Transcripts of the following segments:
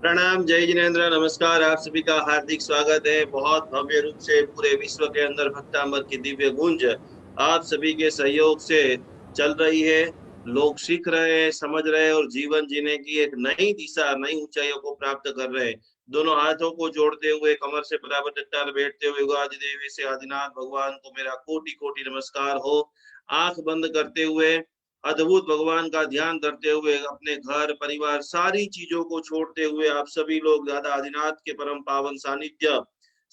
प्रणाम, जय जिनेन्द्र, नमस्कार। आप सभी का हार्दिक स्वागत है। बहुत भव्य रूप से पूरे विश्व के अंदर भक्तामृत की दिव्य गूंज आप सभी के सहयोग से चल रही है। लोग सीख रहे हैं, समझ रहे हैं और जीवन जीने की एक नई दिशा, नई ऊंचाइयों को प्राप्त कर रहे हैं। दोनों हाथों को जोड़ते हुए, कमर से बराबर टकराकर बैठते हुए आदि देवी से आदिनाथ भगवान को मेरा कोटि कोटि नमस्कार हो। आंख बंद करते हुए अद्भुत भगवान का ध्यान करते हुए, अपने घर परिवार सारी चीजों को छोड़ते हुए आप सभी लोग दादा आदिनाथ के परम पावन सानिध्य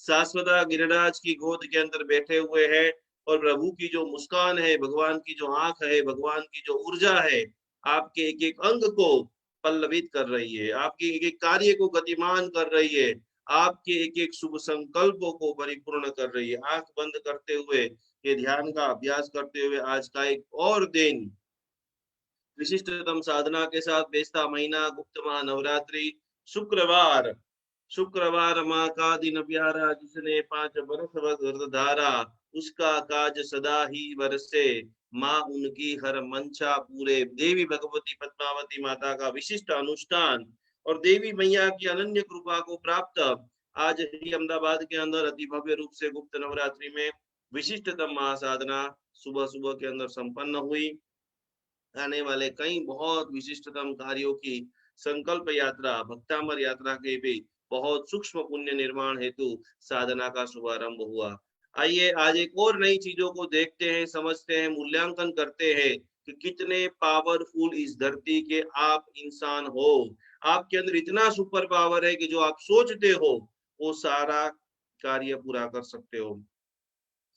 शाश्वता गिरिराज की गोद के अंदर बैठे हुए हैं। और प्रभु की जो मुस्कान है, भगवान की जो आंख है, भगवान की जो ऊर्जा है, आपके एक एक अंग को पल्लवित कर रही है, आपके एक एक कार्य को गतिमान कर रही है, आपके एक एक शुभ संकल्पों को परिपूर्ण कर रही है। आंख बंद करते हुए ये ध्यान का अभ्यास करते हुए आज का एक और दिन विशिष्टतम साधना के साथ बेस्ता महीना गुप्त माह नवरात्रि शुक्रवार शुक्रवार माँ का दिन प्यारा, जिसने 5 बरस व्रत धारा, उसका काज सदा ही बरसे। माँ उनकी हर मंशा पूरे। देवी भगवती पद्मावती माता का विशिष्ट अनुष्ठान और देवी मैया की अनन्य कृपा को प्राप्त आज ही अहमदाबाद के अंदर अति भव्य रूप से गुप्त नवरात्रि में विशिष्टतम महासाधना सुबह सुबह के अंदर संपन्न हुई। आने वाले कई बहुत विशिष्टतम कार्यों की संकल्प यात्रा, भक्तामर यात्रा के भी बहुत सूक्ष्म पुण्य निर्माण हेतु साधना का शुभारंभ हुआ। आइए आज एक और नई चीजों को देखते हैं, समझते हैं, मूल्यांकन करते हैं कि कितने पावरफुल इस धरती के आप इंसान हो। आपके अंदर इतना सुपर पावर है कि जो आप सोचते हो वो सारा कार्य पूरा कर सकते हो।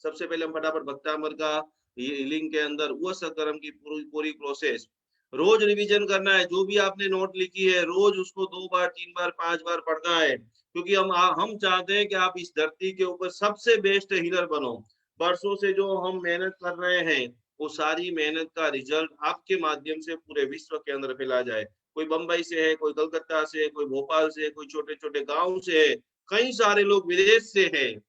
सबसे पहले हम फटाफट भक्तामर का ये लिंक के अंदर वो सकरम की पूरी पूरी प्रोसेस रोज रिवीजन करना है। जो भी आपने नोट लिखी है रोज उसको 2 बार 3 बार 5 बार पढ़ना है, क्योंकि हम चाहते हैं कि आप इस धरती के ऊपर सबसे बेस्ट हीलर बनो। बरसों से जो हम मेहनत कर रहे हैं वो सारी मेहनत का रिजल्ट आपके माध्यम से पूरे विश्व के अंदर फैला जाए। कोई बंबई से है, कोई कलकत्ता से है, कोई भोपाल से है, कोई छोटे छोटे गाँव से है, कई सारे लोग विदेश से है।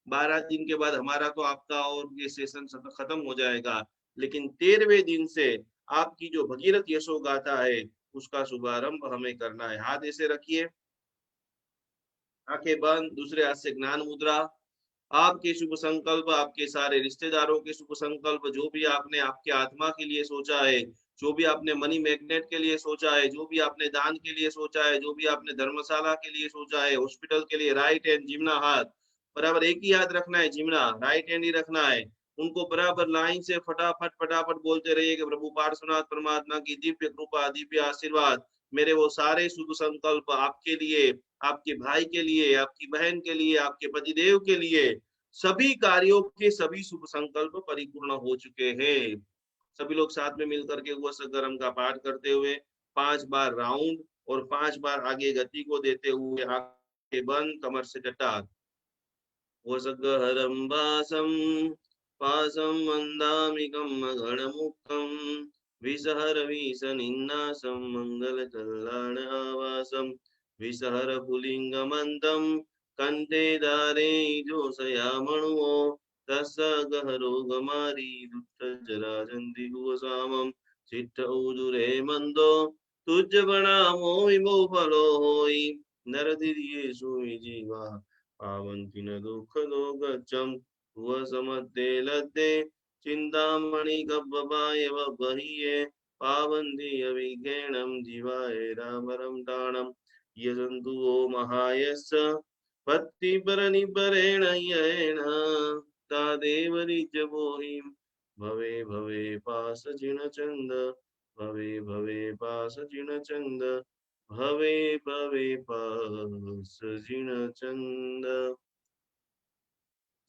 12 दिन के बाद हमारा तो आपका और ये सेशन खत्म हो जाएगा, लेकिन 13वें दिन से आपकी जो भगीरथ यशो गाथा है उसका शुभारंभ हमें करना है। हाथ ऐसे रखिए, आंखें बंद, दूसरे हाथ से ज्ञान मुद्रा। आपके शुभ संकल्प, आपके सारे रिश्तेदारों के शुभ संकल्प, जो भी आपने आपके आत्मा के लिए सोचा है, जो भी आपने मनी मैग्नेट के लिए सोचा है, जो भी आपने दान के लिए सोचा है, जो भी आपने धर्मशाला के लिए सोचा है, हॉस्पिटल के लिए, राइट हैंड जिम्ना हाथ बराबर एक ही हाथ रखना है, जिम्ना राइट हैंड ही रखना है। उनको बराबर लाइन से फटाफट फटाफट बोलते रहिए कि प्रभु पार्श्वनाथ परमात्मा की दिव्य कृपा, दिव्य आशीर्वाद, मेरे वो सारे शुभ संकल्प आपके लिए, आपके भाई के लिए, आपकी बहन के लिए, आपके पतिदेव के लिए, सभी कार्यों के सभी शुभ संकल्प परिपूर्ण हो चुके हैं। सभी लोग साथ में मिलकर के वो सगरम का पाठ करते हुए 5 बार राउंड और 5 बार आगे गति को देते हुए आंखें बंद, कमर से टटा वसगहरं वासं पासं वन्दामिकं गणमुखं विसहरवीसनिन्नासं मङ्गलकल्याणावासं विसहरपुलिङ्गमन्तं कण्ठे धारे जोषयामणुओ तस्य गहरो गमारी दुष्टजराजन्तिगुवसामं चित्त उदुरे मन्दो तुज बनामो विमो फलो होई नरदिर्येषु जीवा पावन्ति न दुःख गच्छं समद्दे लद्दे चिन्तामणि गब्बबाय बहिये पावन्ति अविज्ञानं जीवाय रामरं ताणं यजन्तु ओ महायस्य भक्तिपरनिपरेण येन तादेव नित्यबोहिं भवे भवे पास जिनचन्द भवे भवे पास जिनचन्द भवे भवे पास जिनचंद।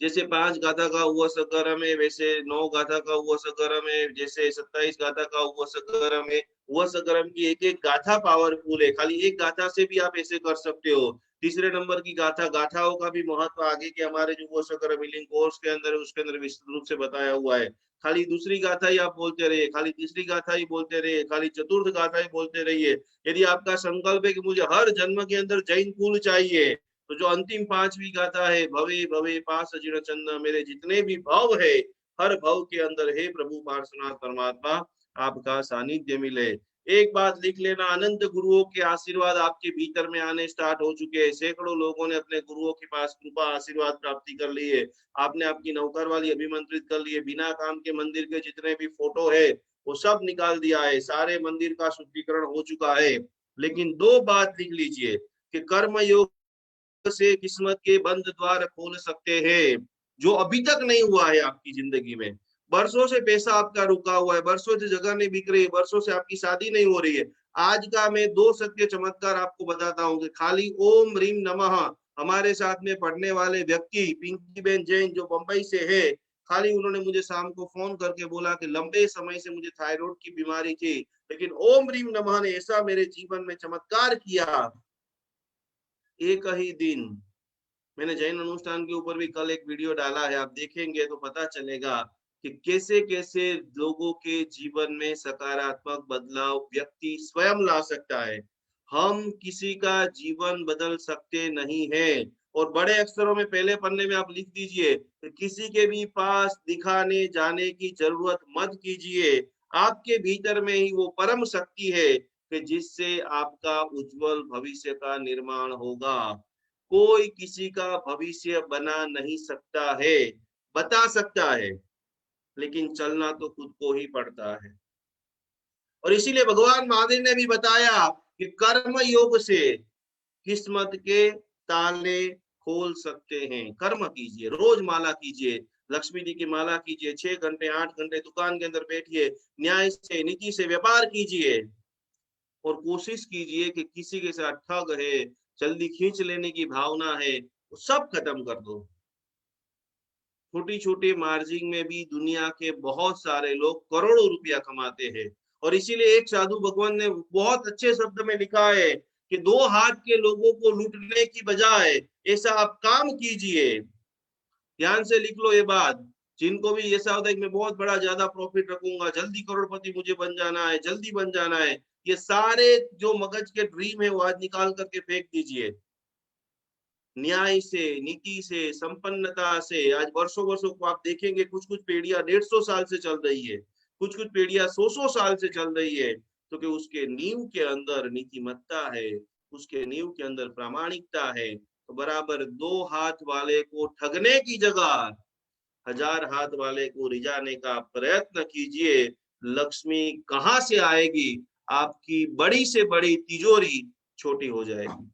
जैसे 5 गाथा का हुआ सकरम है, वैसे 9 गाथा का हुआ सकरम है, जैसे 27 गाथा का हुआ सकरम है। हुआ सकरम की एक एक गाथा पावरफुल है, खाली एक गाथा से भी आप ऐसे कर सकते हो। तीसरे नंबर की गाथा, गाथाओं का भी महत्व आगे के हमारे जो हुआ सकरम हीलिंग कोर्स के अंदर उसके अंदर विस्तृत रूप से बताया हुआ है। खाली दूसरी गाथा ही आप बोलते रहिए, खाली तीसरी गाथा ही बोलते रहिए, खाली चतुर्थ गाथा ही बोलते रहिए। यदि आपका संकल्प है कि मुझे हर जन्म के अंदर जैन कुल चाहिए, तो जो अंतिम 5वीं गाथा है, भवे भवे पास जिन चंद, मेरे जितने भी भव है हर भव के अंदर हे प्रभु पार्श्वनाथ परमात्मा आपका सानिध्य मिले। एक बात लिख लेना, अनंत गुरुओं के आशीर्वाद आपके भीतर में आने स्टार्ट हो चुके हैं। सैकड़ों लोगों ने अपने गुरुओं के पास कृपा आशीर्वाद प्राप्ति कर ली है। आपने आपकी नौकर वाली अभिमंत्रित कर ली है। बिना काम के मंदिर के जितने भी फोटो है वो सब निकाल दिया है। सारे मंदिर का शुद्धिकरण हो चुका है। लेकिन दो बात लिख लीजिए कि कर्म योग से किस्मत के बंद द्वार खोल सकते हैं, जो अभी तक नहीं हुआ है आपकी जिंदगी में। बरसों से पैसा आपका रुका हुआ है, बरसों से जगह नहीं बिक रही है, बरसों से आपकी शादी नहीं हो रही है। आज का मैं दो सत्य चमत्कार आपको बताता हूँ कि खाली ओम रीम नमः हमारे साथ में पढ़ने वाले व्यक्ति पिंकी बेन जैन जो बंबई से है, खाली उन्होंने मुझे शाम को फोन करके बोला कि लंबे समय से मुझे थायराइड की बीमारी थी, लेकिन ओम रीम नमः ने ऐसा मेरे जीवन में चमत्कार किया। एक ही दिन, मैंने जैन अनुष्ठान के ऊपर भी कल एक वीडियो डाला है, आप देखेंगे तो पता चलेगा कि कैसे कैसे लोगों के जीवन में सकारात्मक बदलाव व्यक्ति स्वयं ला सकता है। हम किसी का जीवन बदल सकते नहीं है। और बड़े अक्षरों में पहले पन्ने में आप लिख दीजिए कि किसी के भी पास दिखाने जाने की जरूरत मत कीजिए। आपके भीतर में ही वो परम शक्ति है कि जिससे आपका उज्जवल भविष्य का निर्माण होगा। कोई किसी का भविष्य बना नहीं सकता है, बता सकता है, लेकिन चलना तो खुद को ही पड़ता है। और इसीलिए भगवान महावीर ने भी बताया कि कर्म योग से किस्मत के ताले खोल सकते हैं। कर्म कीजिए, रोज माला कीजिए, लक्ष्मी जी की माला कीजिए, 6 घंटे 8 घंटे दुकान के अंदर बैठिए, न्याय से नीति से व्यापार कीजिए और कोशिश कीजिए कि किसी के साथ ठग है, जल्दी खींच लेने की भावना है, वो सब खत्म कर दो। छोटी छोटी मार्जिन में भी दुनिया के बहुत सारे लोग करोड़ों रुपया कमाते हैं। और इसीलिए एक साधु भगवान ने बहुत अच्छे शब्द में लिखा है कि दो हाथ के लोगों को लूटने की बजाय ऐसा आप काम कीजिए। ध्यान से लिख लो ये बात। जिनको भी ऐसा होता है कि मैं बहुत बड़ा ज्यादा प्रॉफिट रखूंगा, जल्दी करोड़पति मुझे बन जाना है, जल्दी बन जाना है, ये सारे जो मगज के ड्रीम है वो आज निकाल करके फेंक दीजिए। न्याय से, नीति से, संपन्नता से आज वर्षों वर्षों को आप देखेंगे कुछ कुछ पीढ़ियां 150 साल से चल रही है, कुछ कुछ पीढ़ियां 100 100 साल से चल रही है, तो कि उसके नींव के अंदर नीतिमत्ता है, उसके नींव के अंदर प्रामाणिकता है। तो बराबर दो हाथ वाले को ठगने की जगह 1000 हाथ वाले को रिझाने का प्रयत्न कीजिए। लक्ष्मी कहाँ से आएगी? आपकी बड़ी से बड़ी तिजोरी छोटी हो जाएगी।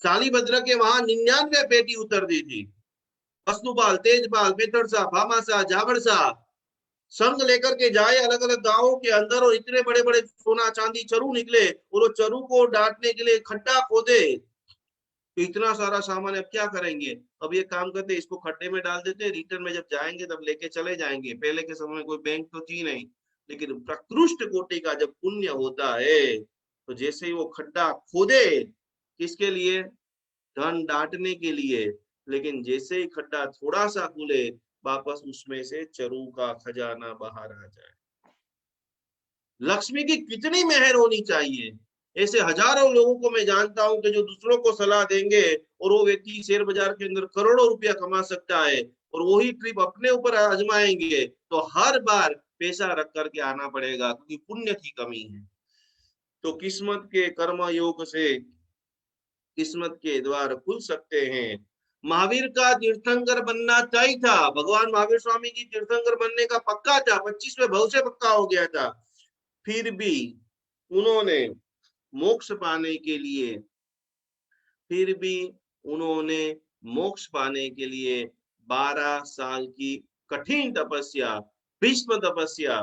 शालीभद्र के वहां 99 पेटी उतर दी थी। वस्तुपाल, तेजपाल, पेतरसा, भामाशाह, जावड़शाह संग लेकर के जाए अलग अलग गांवों के अंदर और इतने बड़े बड़े सोना चांदी चरु निकले और वो चरु को डांटने के लिए खड्डा खोदे। तो इतना सारा सामान अब क्या करेंगे? अब ये काम करते इसको खड्डे में डाल देते, रिटर्न में जब जाएंगे तब लेके चले जाएंगे। पहले के समय में कोई बैंक तो थी नहीं, लेकिन प्रकृष्ट कोटि का जब पुण्य होता है तो जैसे ही वो खड्डा खोदे, किसके लिए? धन डांटने के लिए। लेकिन जैसे ही खड्डा थोड़ा सा खुले, वापस उसमें से चरु का खजाना बाहर आ जाए। लक्ष्मी की कितनी मेहर होनी चाहिए। ऐसे हजारों लोगों को मैं जानता हूं कि जो दूसरों को सलाह देंगे और वो व्यक्ति शेयर बाजार के अंदर करोड़ों रुपया कमा सकता है, और वही ट्रिप अपने ऊपर आजमाएंगे तो हर बार पैसा रख करके आना पड़ेगा, क्योंकि पुण्य की कमी है। तो किस्मत के कर्म योग से किस्मत के द्वार खुल सकते हैं। महावीर का तीर्थंकर बनना तय था। भगवान महावीर स्वामी जी तीर्थंकर बनने का पक्का था, 25वें भव से पक्का हो गया था। फिर भी उन्होंने मोक्ष पाने के लिए फिर भी उन्होंने मोक्ष पाने के लिए 12 साल की कठिन तपस्या, भीष्म तपस्या।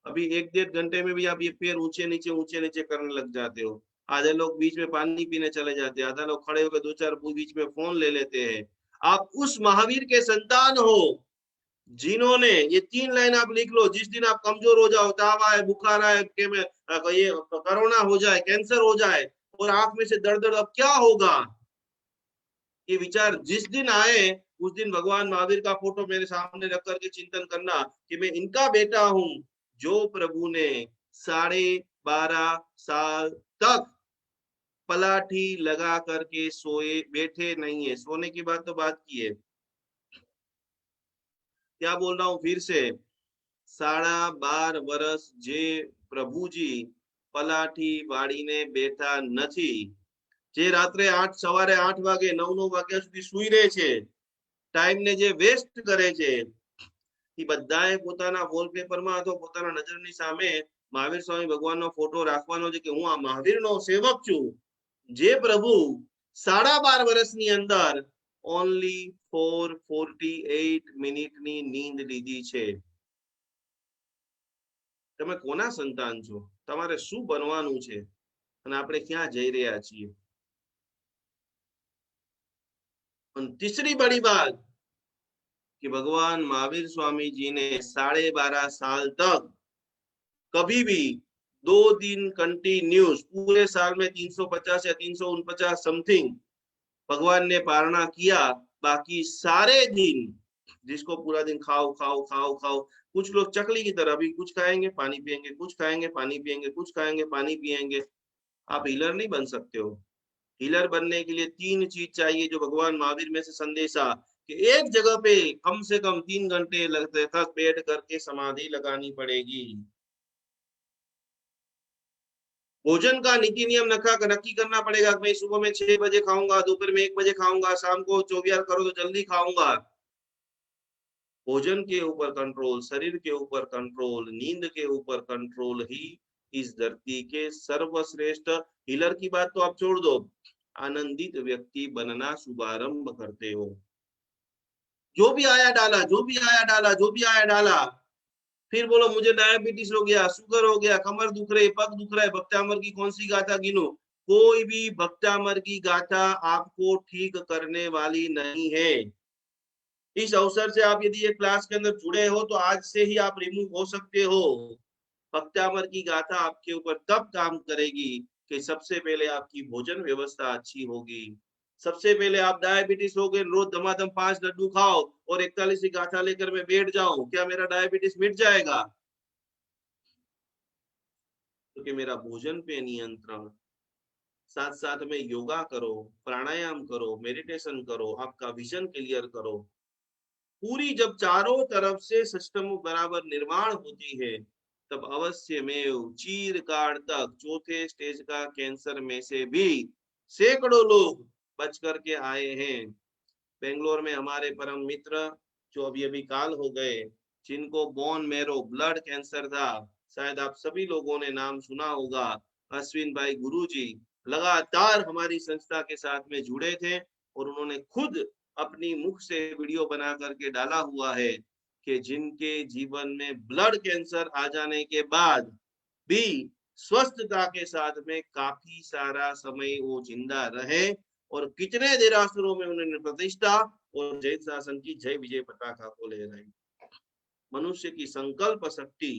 अभी 1 1.5 घंटे में भी आप ये पैर ऊंचे नीचे करने लग जाते हो। आधे लोग बीच में पानी पीने चले जाते हैं, आधा लोग खड़े होकर 2 4 बीच में फोन ले लेते हैं। आप उस महावीर के संतान हो जिन्होंने ये 3 लाइन आप लिख लो। जिस दिन आप कमजोर हो जाओ, ताव आए, बुखार आए, ये कोरोना हो जाए, कैंसर हो जाए और आंख में से दर्द दर्द, अब क्या होगा? ये विचार जिस दिन आए उस दिन भगवान महावीर का फोटो मेरे सामने रख करके चिंतन करना कि मैं इनका बेटा हूं, जो प्रभु ने 12.5 साल तक पलाठी लगा करके सोए बैठे नहीं है। सोने की बात तो बात की है, क्या बोल रहा हूं फिर से, 12.5 વર્ષ જે પ્રભુજી પલાઠી વાળીને બેઠા નથી, જે રાત્રે સવારે 8 વાગે 9 વાગ્યા સુધી સુઈ રહે છે, ટાઈમ ને જે વેસ્ટ કરે છે, એ બધાએ પોતાના વોલપેપરમાં અથવા પોતાના નજરની સામે મહાવીર સ્વામી ભગવાનનો ફોટો રાખવાનો છે કે હું આ મહાવીરનો સેવક છું, જે પ્રભુ 12.5 વર્ષની અંદર ઓનલી 4:48 મિનિટની નીંદ લીધી છે. તમે કોના સંતાન છો? તમારે શું બનવાનું છે? અને આપણે ક્યાં જઈ રહ્યા છીએ? और तीसरी बड़ी बात कि भगवान महावीर स्वामी जी ने 12.5 साल तक कभी भी 2 दिन कंटिन्यूस, पूरे साल में 350 या 349 समथिंग भगवान ने पारणा किया, बाकी सारे दिन जिसको पूरा दिन खाओ खाओ खाओ खाओ, कुछ लोग चकली की तरह भी कुछ खाएंगे पानी पिएंगे, कुछ खाएंगे पानी पिएंगे, कुछ खाएंगे पानी पिएंगे। आप हीलर नहीं बन सकते हो। हीलर बनने के लिए 3 चीज चाहिए जो भगवान महावीर में से संदेशा कि एक जगह पे कम से कम 3 घंटे लगते तक बैठ करके समाधि लगानी पड़ेगी। भोजन का नीति नियम नक्की करना पड़ेगा। मैं सुबह में 6 बजे खाऊंगा, दोपहर में 1 बजे खाऊंगा, शाम को 24 करो तो जल्दी खाऊंगा। भोजन के ऊपर कंट्रोल, शरीर के ऊपर कंट्रोल, नींद के ऊपर कंट्रोल ही इस धरती के सर्वश्रेष्ठ हीलर की बात तो आप छोड़ दो, आनंदित व्यक्ति बनना शुभारंभ करते हो। जो भी आया डाला, जो भी आया डाला, जो भी आया डाला, फिर बोलो मुझे डायबिटीज हो गया, शुगर हो गया, कमर दुख रही, पग दुख रहा है, भक्तामर की कौन सी गाथा गिनो? कोई भी भक्तामर की गाथा आपको ठीक करने वाली नहीं है। इस अवसर से आप यदि ये क्लास के अंदर जुड़े हो तो आज से ही आप रिमूव हो सकते हो। भक्तामर की गाथा आपके ऊपर तब काम करेगी कि सबसे पहले आपकी भोजन व्यवस्था अच्छी होगी। सबसे पहले आप डायबिटीज हो गए, रोज धमाधम 5 लड्डू खाओ और 41 की गाथा लेकर मैं बैठ जाऊं, क्या मेरा डायबिटीज मिट जाएगा? क्योंकि मेरा भोजन पे नियंत्रण, साथ साथ में योगा करो, प्राणायाम करो, मेडिटेशन करो, आपका विजन क्लियर करो। पूरी जब चारों तरफ से सिस्टम बराबर निर्माण होती है तब अवश्य में चीरकाल तक चौथे स्टेज का कैंसर में से भी सैकड़ों लोग बच करके आए हैं। बेंगलोर में हमारे परम मित्र जो अभी अभी काल हो गए, जिनको बोन मैरो ब्लड कैंसर था, शायद आप सभी लोगों ने नाम सुना होगा, अश्विन भाई गुरुजी लगातार हमारी संस्था के साथ में जुड़े थे और उन्होंने खुद अपनी मुख से वीडियो बना करके डाला हुआ है कि जिनके जीवन में ब्लड कैंसर आ जाने के बाद भी स्वस्थता के साथ में काफी सारा समय वो जिंदा रहे और कितने देरासुरों में उन्होंने प्रतिष्ठा और जैन शासन की जय विजय पताका को लहराई। मनुष्य की संकल्प शक्ति,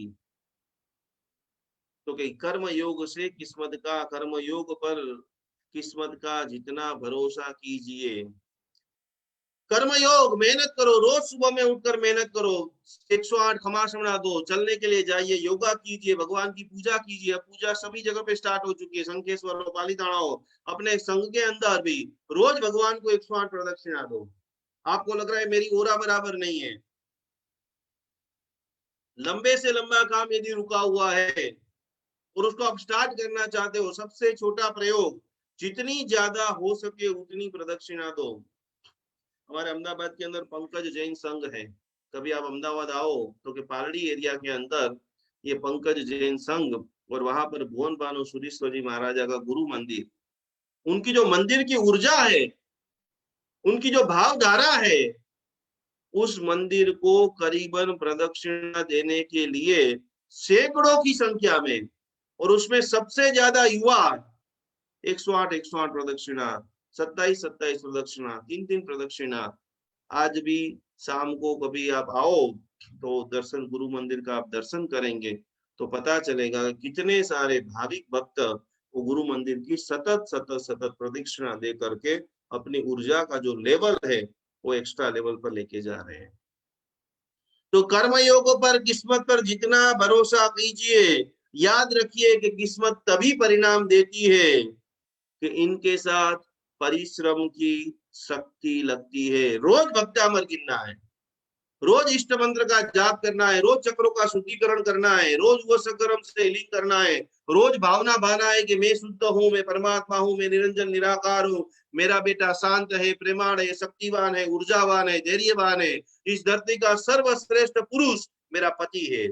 तो कि कर्म योग से किस्मत का, कर्म योग पर किस्मत का जितना भरोसा कीजिए। कर्मयोग, मेहनत करो, रोज सुबह में उठकर मेहनत करो, 108 खमासणा दो, चलने के लिए जाइए, योगा कीजिए, भगवान की पूजा कीजिए। पूजा सभी जगह पे स्टार्ट हो चुकी है, संकेश्वर हो, पालीताणा हो, अपने संघ के अंदर भी रोज भगवान को 108 प्रदक्षिणा दो। आपको लग रहा है मेरी ओरा बराबर नहीं है, लंबे से लंबा काम यदि रुका हुआ है और उसको आप स्टार्ट करना चाहते हो, सबसे छोटा प्रयोग, जितनी ज्यादा हो सके उतनी प्रदक्षिणा दो। हमारे अहमदाबाद के अंदर पंकज जैन संघ है, कभी आप अहमदाबाद आओ तो कि पालड़ी एरिया के अंदर ये पंकज जैन संघ और वहां पर भुवन भानु सुरीश्वर जी महाराजा का गुरु मंदिर, उनकी जो मंदिर की ऊर्जा है, उनकी जो भावधारा है, उस मंदिर को करीबन प्रदक्षिणा देने के लिए सैकड़ों की संख्या में, और उसमें सबसे ज्यादा युवा 108 प्रदक्षिणा, 27 प्रदक्षिणा, 3 प्रदक्षिणा। आज भी शाम को कभी आप आओ तो दर्शन, गुरु मंदिर का आप दर्शन करेंगे तो पता चलेगा कितने सारे भाविक भक्त वो गुरु मंदिर की सतत प्रदक्षिणा दे करके अपनी ऊर्जा का जो लेवल है वो एक्स्ट्रा लेवल पर लेके जा रहे हैं। तो कर्म योग पर, किस्मत पर जितना भरोसा कीजिए, याद रखिए कि किस्मत तभी परिणाम देती है कि इनके साथ परिश्रम की शक्ति लगती है। रोज भक्तामर गिनना है, रोज इष्ट मंत्र का जाप करना है, रोज चक्रों का शुद्धिकरण करना है, रोज वो सकर्म से लीन करना है, रोज भावना भाना है कि मैं शुद्ध हूं, मैं परमात्मा हूं, मैं निरंजन निराकार हूं, मेरा बेटा शांत है, प्रेमाण है, शक्तिवान है, ऊर्जावान है, धैर्यवान है, इस धरती का सर्वश्रेष्ठ पुरुष मेरा पति है।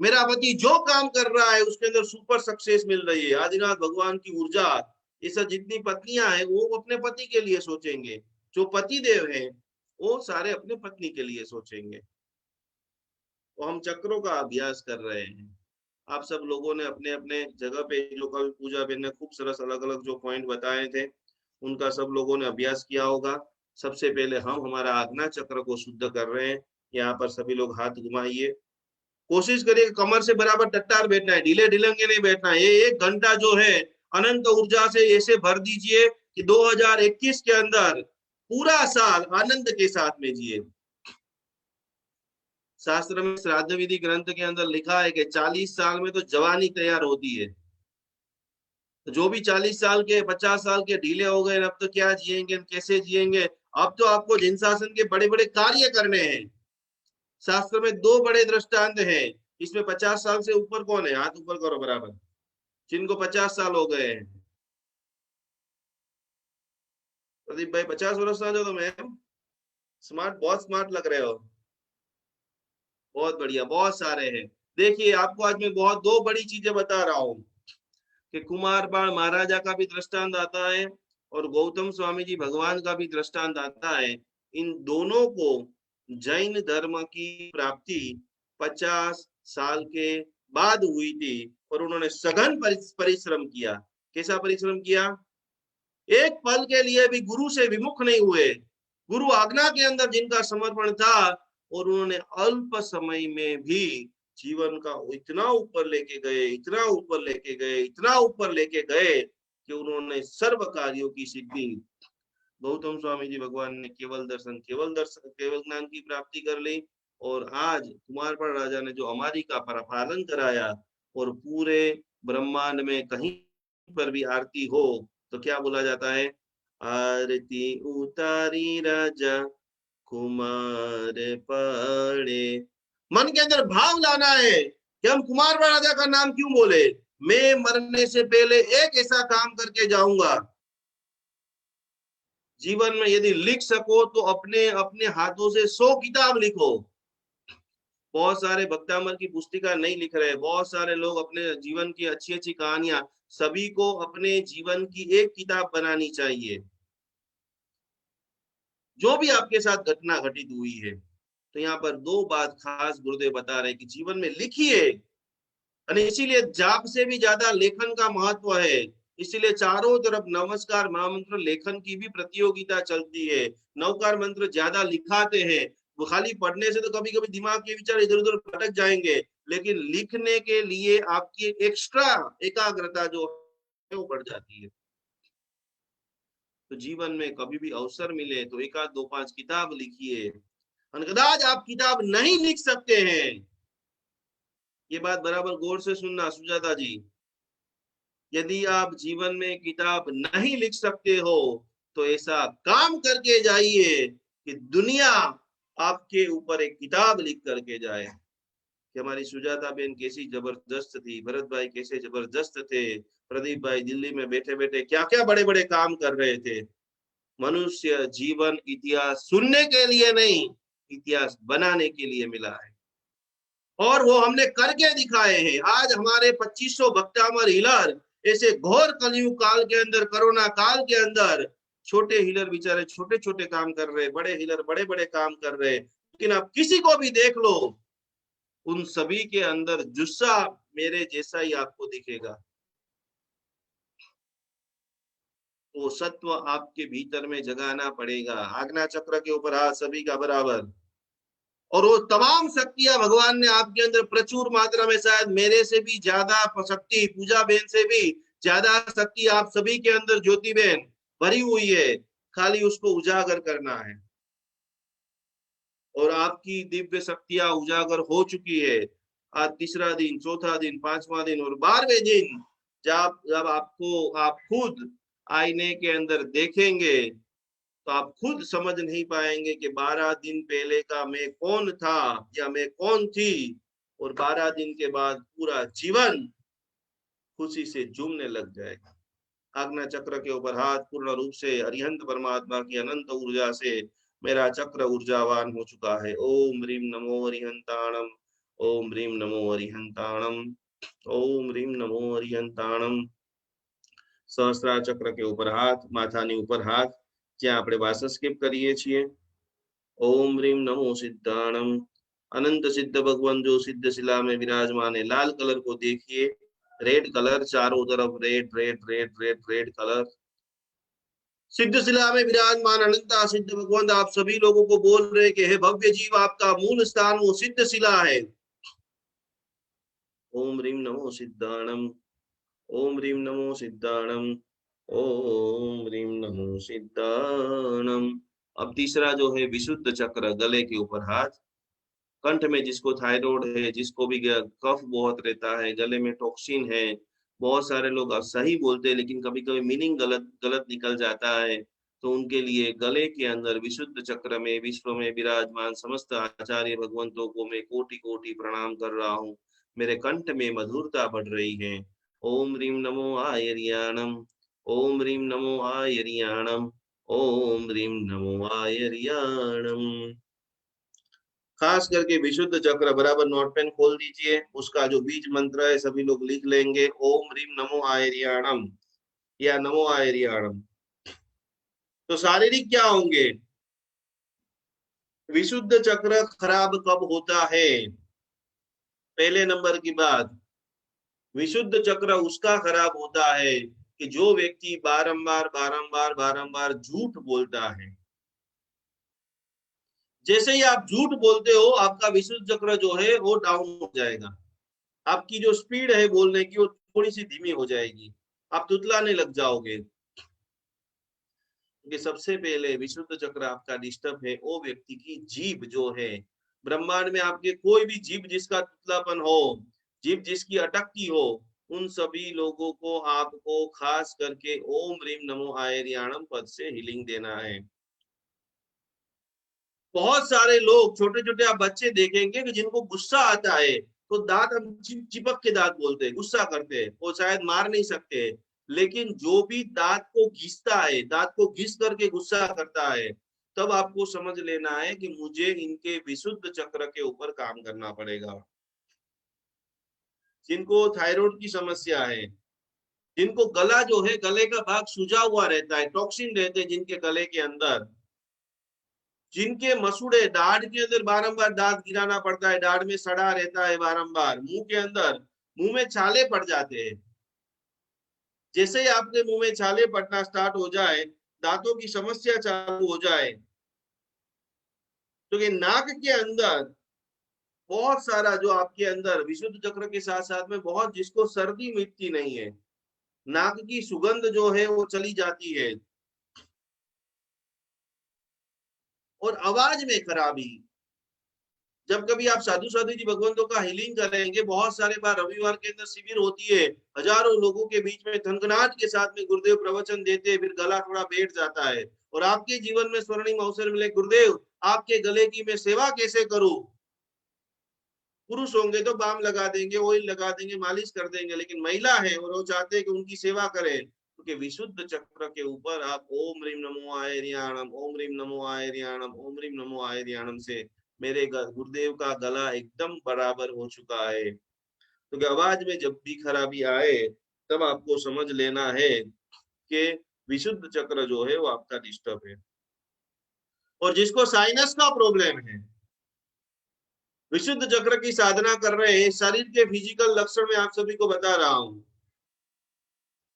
मेरा पति जो काम कर रहा है उसके अंदर सुपर सक्सेस मिल रही है। आदिनाथ भगवान की ऊर्जा, ये सब जितनी पत्नियां हैं वो अपने पति के लिए सोचेंगे, जो पति देव हैं वो सारे अपने पत्नी के लिए सोचेंगे। तो हम चक्रों का अभ्यास कर रहे हैं। आप सब लोगों ने अपने अपने जगह पे, जो कभी पूजा बहन ने खूब सरस अलग अलग जो पॉइंट बताए थे, उनका सब लोगों ने अभ्यास किया होगा। सबसे पहले हम हमारा आज्ञा चक्र को शुद्ध कर रहे हैं। यहाँ पर सभी लोग हाथ घुमाइए, कोशिश करिए कमर से बराबर टट्टार बैठना है, ढीले ढिलंगे नहीं बैठना है। ये 1 घंटा जो है अनंत ऊर्जा से ऐसे भर दीजिए कि 2021 के अंदर पूरा साल आनंद के साथ में जिए। शास्त्र में श्राद्ध विधि ग्रंथ के अंदर लिखा है कि 40 साल में तो जवानी तैयार होती है। तो जो भी 40 साल के 50 साल के ढीले हो गए, अब तो क्या जिएंगे, कैसे जिएंगे। अब तो आपको जिन शासन के बड़े बड़े कार्य करने हैं। शास्त्र में 2 बड़े दृष्टांत हैं। इसमें 50 साल से ऊपर कौन है, हाथ ऊपर करो बराबर, जिनको 50 साल हो गए हैं। प्रदीप भाई 50 वर्ष का जो, तो मैम स्मार्ट, बहुत स्मार्ट लग रहे हो, बहुत बढ़िया, बहुत सारे हैं। देखिए आपको आज मैं बहुत 2 बड़ी चीजें बता रहा हूँ कि कुमार बाण महाराजा का भी दृष्टांत आता है और गौतम स्वामी जी भगवान का भी दृष्टांत आता है। इन दोनों को जैन धर्म की प्राप्ति 50 साल के बाद हुई थी और उन्होंने सघन परिश्रम किया। कैसा परिश्रम किया, एक पल के लिए भी गुरु से विमुख नहीं हुए, गुरु आज्ञा के अंदर जिनका समर्पण था, और उन्होंने अल्प समय में भी जीवन का इतना ऊपर लेके गए, इतना ऊपर लेके गए, इतना ऊपर लेके गए कि उन्होंने सर्व कार्यों की सिद्धि। गौतम स्वामी जी भगवान ने केवल दर्शन, केवल ज्ञान की प्राप्ति कर ली। और आज कुमारपाल राजा ने जो हमारी का पालन कराया, और पूरे ब्रह्मांड में कहीं पर भी आरती हो तो क्या बोला जाता है, आरती उतारी राजा कुमार पड़े। मन के अंदर भाव लाना है कि हम कुमार राजा का नाम क्यों बोले। मैं मरने से पहले एक ऐसा काम करके जाऊंगा। जीवन में यदि लिख सको तो अपने अपने हाथों से 100 किताब लिखो। बहुत सारे भक्तामल की पुस्तिका नहीं लिख रहे, बहुत सारे लोग अपने जीवन की अच्छी अच्छी कहानियां, सभी को अपने जीवन की एक किताब बनानी चाहिए। जो भी आपके साथ घटना घटित हुई है, तो यहाँ पर 2 बात खास गुरुदेव बता रहे कि जीवन में लिखिए। इसीलिए जाप से भी ज्यादा लेखन का महत्व है। इसीलिए चारों तरफ नमस्कार महामंत्र लेखन की भी प्रतियोगिता चलती है। नवकार मंत्र ज्यादा लिखाते हैं। वो खाली पढ़ने से तो कभी कभी दिमाग के विचार इधर उधर भटक जाएंगे, लेकिन लिखने के लिए आपकी एक्स्ट्रा एकाग्रता जो है वो बढ़ जाती है। तो जीवन में कभी भी अवसर मिले तो 1 आध 2 5 किताब लिखिए। कदाच आप किताब नहीं लिख सकते हैं, ये बात बराबर गौर से सुनना सुजाता जी, यदि आप जीवन में किताब नहीं लिख सकते हो तो ऐसा काम करके जाइए कि दुनिया आपके ऊपर एक किताब लिख करके जाए कि हमारी सुजाता बहन कैसी जबरदस्त थी, भरत भाई कैसे जबरदस्त थे, प्रदीप भाई दिल्ली में बैठे बैठे क्या क्या बड़े बड़े काम कर रहे थे। मनुष्य जीवन इतिहास सुनने के लिए नहीं, इतिहास बनाने के लिए मिला है, और वो हमने करके दिखाए हैं। आज हमारे 2500 भक्तामर हीलर ऐसे घोर कलयुग काल के अंदर, कोरोना काल के अंदर, छोटे हीलर बेचारे छोटे छोटे काम कर रहे, बड़े हीलर बड़े बड़े काम कर रहे, लेकिन आप किसी को भी देख लो, उन सभी के अंदर जुस्सा मेरे जैसा ही आपको दिखेगा। वो सत्व आपके भीतर में जगाना पड़ेगा। आज्ञा चक्र के ऊपर हाथ सभी का बराबर, और वो तमाम शक्तियां भगवान ने आपके अंदर प्रचुर मात्रा में, शायद मेरे से भी ज्यादा शक्ति, पूजा बहन से भी ज्यादा शक्ति आप सभी के अंदर ज्योति बहन भरी हुई है, खाली उसको उजागर करना है। और आपकी दिव्य शक्तियां उजागर हो चुकी है। आज 3रा दिन, 4था दिन, 5वां दिन और 12वें दिन, जब जब आपको आप खुद आईने के अंदर देखेंगे तो आप खुद समझ नहीं पाएंगे कि 12 दिन पहले का मैं कौन था या मैं कौन थी, और 12 दिन के बाद पूरा जीवन खुशी से झूमने लग जाएगा। आज्ञा चक्र के ऊपर हाथ, पूर्ण रूप से अरिहंत परमात्मा की अनंत ऊर्जा से मेरा चक्र ऊर्जावान हो चुका है। ओम ह्रीम नमो अरिहंताणम, ओम ह्रीम नमो अरिहंताणम, ओम ह्रीम नमो अरिहंताणम। सहस्त्रार चक्र के ऊपर हाथ, माथानी ऊपर हाथ, જ્યાં આપણે વાસસ્કેપ કરીએ છીએ। ओम ह्रीम नमो सिद्धाणम। अनंत सिद्ध भगवान जो सिद्ध शिला में विराजमान है, लाल कलर को देखिए, रेड कलर, चारों तरफ red red red red red colour. सिद्ध शिला में विराजमान अनंता सिद्ध भगवान आप सभी लोगों को बोल रहे कि हे भव्य जीव, आपका मूल स्थान वो सिद्ध शिला है। ओम ह्रीम नमो सिद्धाणम, ओम ह्रीम नमो सिद्धाणम, ओम ह्रीम नमो सिद्धाणम। अब तीसरा जो है विशुद्ध चक्र, गले के ऊपर हाथ, कंठ में जिसको थायराइड है, जिसको भी कफ बहुत रहता है, गले में टॉक्सिन है, बहुत सारे लोग अब सही बोलते हैं लेकिन कभी कभी मीनिंग गलत गलत निकल जाता है, तो उनके लिए गले के अंदर विशुद्ध चक्र में विश्व में विराजमान समस्त आचार्य भगवंतों को मैं कोटि कोटि प्रणाम कर रहा हूँ। मेरे कंठ में मधुरता बढ़ रही है। ओम ह्रीम नमो आयर्याणम, ओम ह्रीम नमो आयर्याणम, ओम ह्रीम नमो आयर्याणम। खास करके विशुद्ध चक्र, बराबर नोट पेन खोल दीजिए, उसका जो बीज मंत्र है सभी लोग लिख लेंगे, ओम ह्रीम नमो आयर्याणम या नमो आयर्याणम। तो शारीरिक क्या होंगे? विशुद्ध चक्र खराब कब होता है? पहले नंबर की बात, विशुद्ध चक्र उसका खराब होता है कि जो व्यक्ति बारंबार बारंबार बारंबार झूठ बोलता है। जैसे ही आप झूठ बोलते हो, आपका विशुद्ध चक्र जो है वो डाउन हो जाएगा। आपकी जो स्पीड है बोलने की वो थोड़ी सी धीमी हो जाएगी, आप तुतलाने लग जाओगे। क्योंकि सबसे पहले विशुद्ध चक्र आपका डिस्टर्ब है वो व्यक्ति की जीभ जो है। ब्रह्मांड में आपके कोई भी जीभ जिसका तुतलापन हो, जीभ जिसकी अटकती हो, उन सभी लोगों को आपको खास करके ओम ह्रीम नमो आयर्याणम पद से हीलिंग देना है। बहुत सारे लोग, छोटे छोटे आप बच्चे देखेंगे कि जिनको गुस्सा आता है तो दांत हम चिपक के दांत बोलते हैं, गुस्सा करते हैं, वो शायद मार नहीं सकते, लेकिन जो भी दांत को घिसता है, दांत को घिस करके गुस्सा करता है, तब आपको समझ लेना है कि मुझे इनके विशुद्ध चक्र के ऊपर काम करना पड़ेगा। जिनको थायराइड की समस्या है, जिनको गला जो है, गले का भाग सूजा हुआ रहता है, टॉक्सिन रहते हैं जिनके गले के अंदर, जिनके मसूड़े, दाढ़ के अंदर बारंबार दांत गिराना पड़ता है, दाढ़ में सड़ा रहता है बारंबार, मुंह के अंदर, मुंह में छाले पड़ जाते हैं। जैसे ही आपके मुंह में छाले पड़ना स्टार्ट हो जाए, दांतों की समस्या चालू हो जाए, तो ये नाक के अंदर बहुत सारा जो आपके अंदर विशुद्ध चक्र के साथ साथ में बहुत, जिसको सर्दी मिटती नहीं है, नाक की सुगंध जो है वो चली जाती है, और आवाज में खराबी। जब कभी आप साधु साधु जी भगवंतों का हीलिंग करेंगे, बहुत सारे बार रविवार के अंदर शिविर होती है, हजारों लोगों के बीच में थनथनाहट के साथ में गुरुदेव प्रवचन देते हैं, फिर गला थोड़ा बैठ जाता है, और आपके जीवन में स्वर्णिम अवसर मिले, गुरुदेव आपके गले की मैं सेवा कैसे करूं। पुरुष होंगे तो बाम लगा देंगे, ऑयल लगा देंगे, मालिश कर देंगे, लेकिन महिला है और वो चाहते हैं कि उनकी सेवा करें, क्योंकि विशुद्ध चक्र के ऊपर आप ओम ह्रीम नमो आयर्याणम, ओम ह्रीम नमो आयर्याणम, ओम ह्रीम नमो आयर्याणम से मेरे गुरुदेव का गला एकदम बराबर हो चुका है। तो आवाज में जब भी खराबी आए, तब आपको समझ लेना है कि विशुद्ध चक्र जो है वो आपका डिस्टर्ब है। और जिसको साइनस का प्रॉब्लम है, विशुद्ध चक्र की साधना कर रहे हैं, शरीर के फिजिकल लक्षण में आप सभी को बता रहा हूं,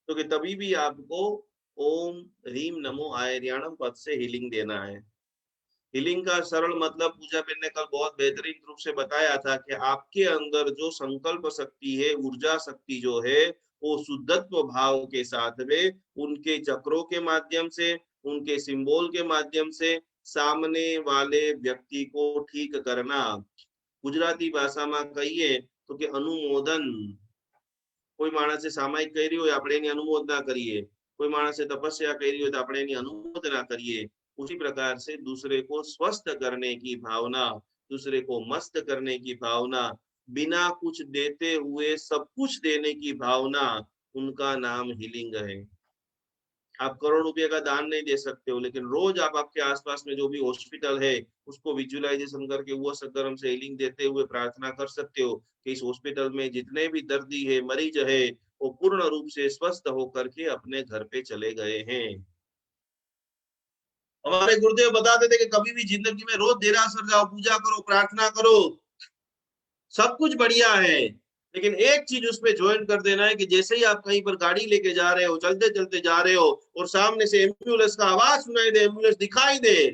तो कि तभी भी आपको ओम ह्रीम नमो आयर्याणम पद से हीलिंग देना है। हीलिंग का सरल मतलब पूजा बेन ने कल बहुत बेहतरीन रूप से बताया था कि आपके अंदर जो संकल्प शक्ति है, ऊर्जा शक्ति जो है, वो शुद्धत्व भाव के साथ में उनके चक्रों के माध्यम से, उनके सिंबल के माध्यम से सामने वाले व्यक्ति को ठीक करना। गुजराती भाषाમાં કહીએ તો કે અનુમોદન, કોઈ માણસે સામાયિક કર્યું હોય આપણે એની અનુમોદના કરીએ, કોઈ માણસે તપસ્યા કરી હોય તો આપણે એની અનુમોદના કરીએ, उसी प्रकार से दूसरे को स्वस्थ करने की भावना, दूसरे को मस्त करने की भावना, बिना कुछ देते हुए सब कुछ देने की भावना, उनका नाम हीलिंग है। आप करोड़ रुपए का दान नहीं दे सकते हो, लेकिन रोज आप आपके आसपास में जो भी हॉस्पिटल है उसको विजुअलाइजेशन करके वो सकरम से हीलिंग देते हुए प्रार्थना कर सकते हो कि इस हॉस्पिटल में जितने भी दर्दी है, मरीज है, वो पूर्ण रूप से स्वस्थ होकर के अपने घर पे चले गए हैं। हमारे गुरुदेव बताते थे कि कभी भी जिंदगी में रोज देरासर जाओ, पूजा करो, प्रार्थना करो, सब कुछ बढ़िया है, लेकिन एक चीज उसमें ज्वाइन कर देना है कि जैसे ही आप कहीं पर गाड़ी लेके जा रहे हो, चलते चलते जा रहे हो और सामने से एम्बुलेंस का आवाज सुनाई दे, एम्बुलेंस दिखाई दे,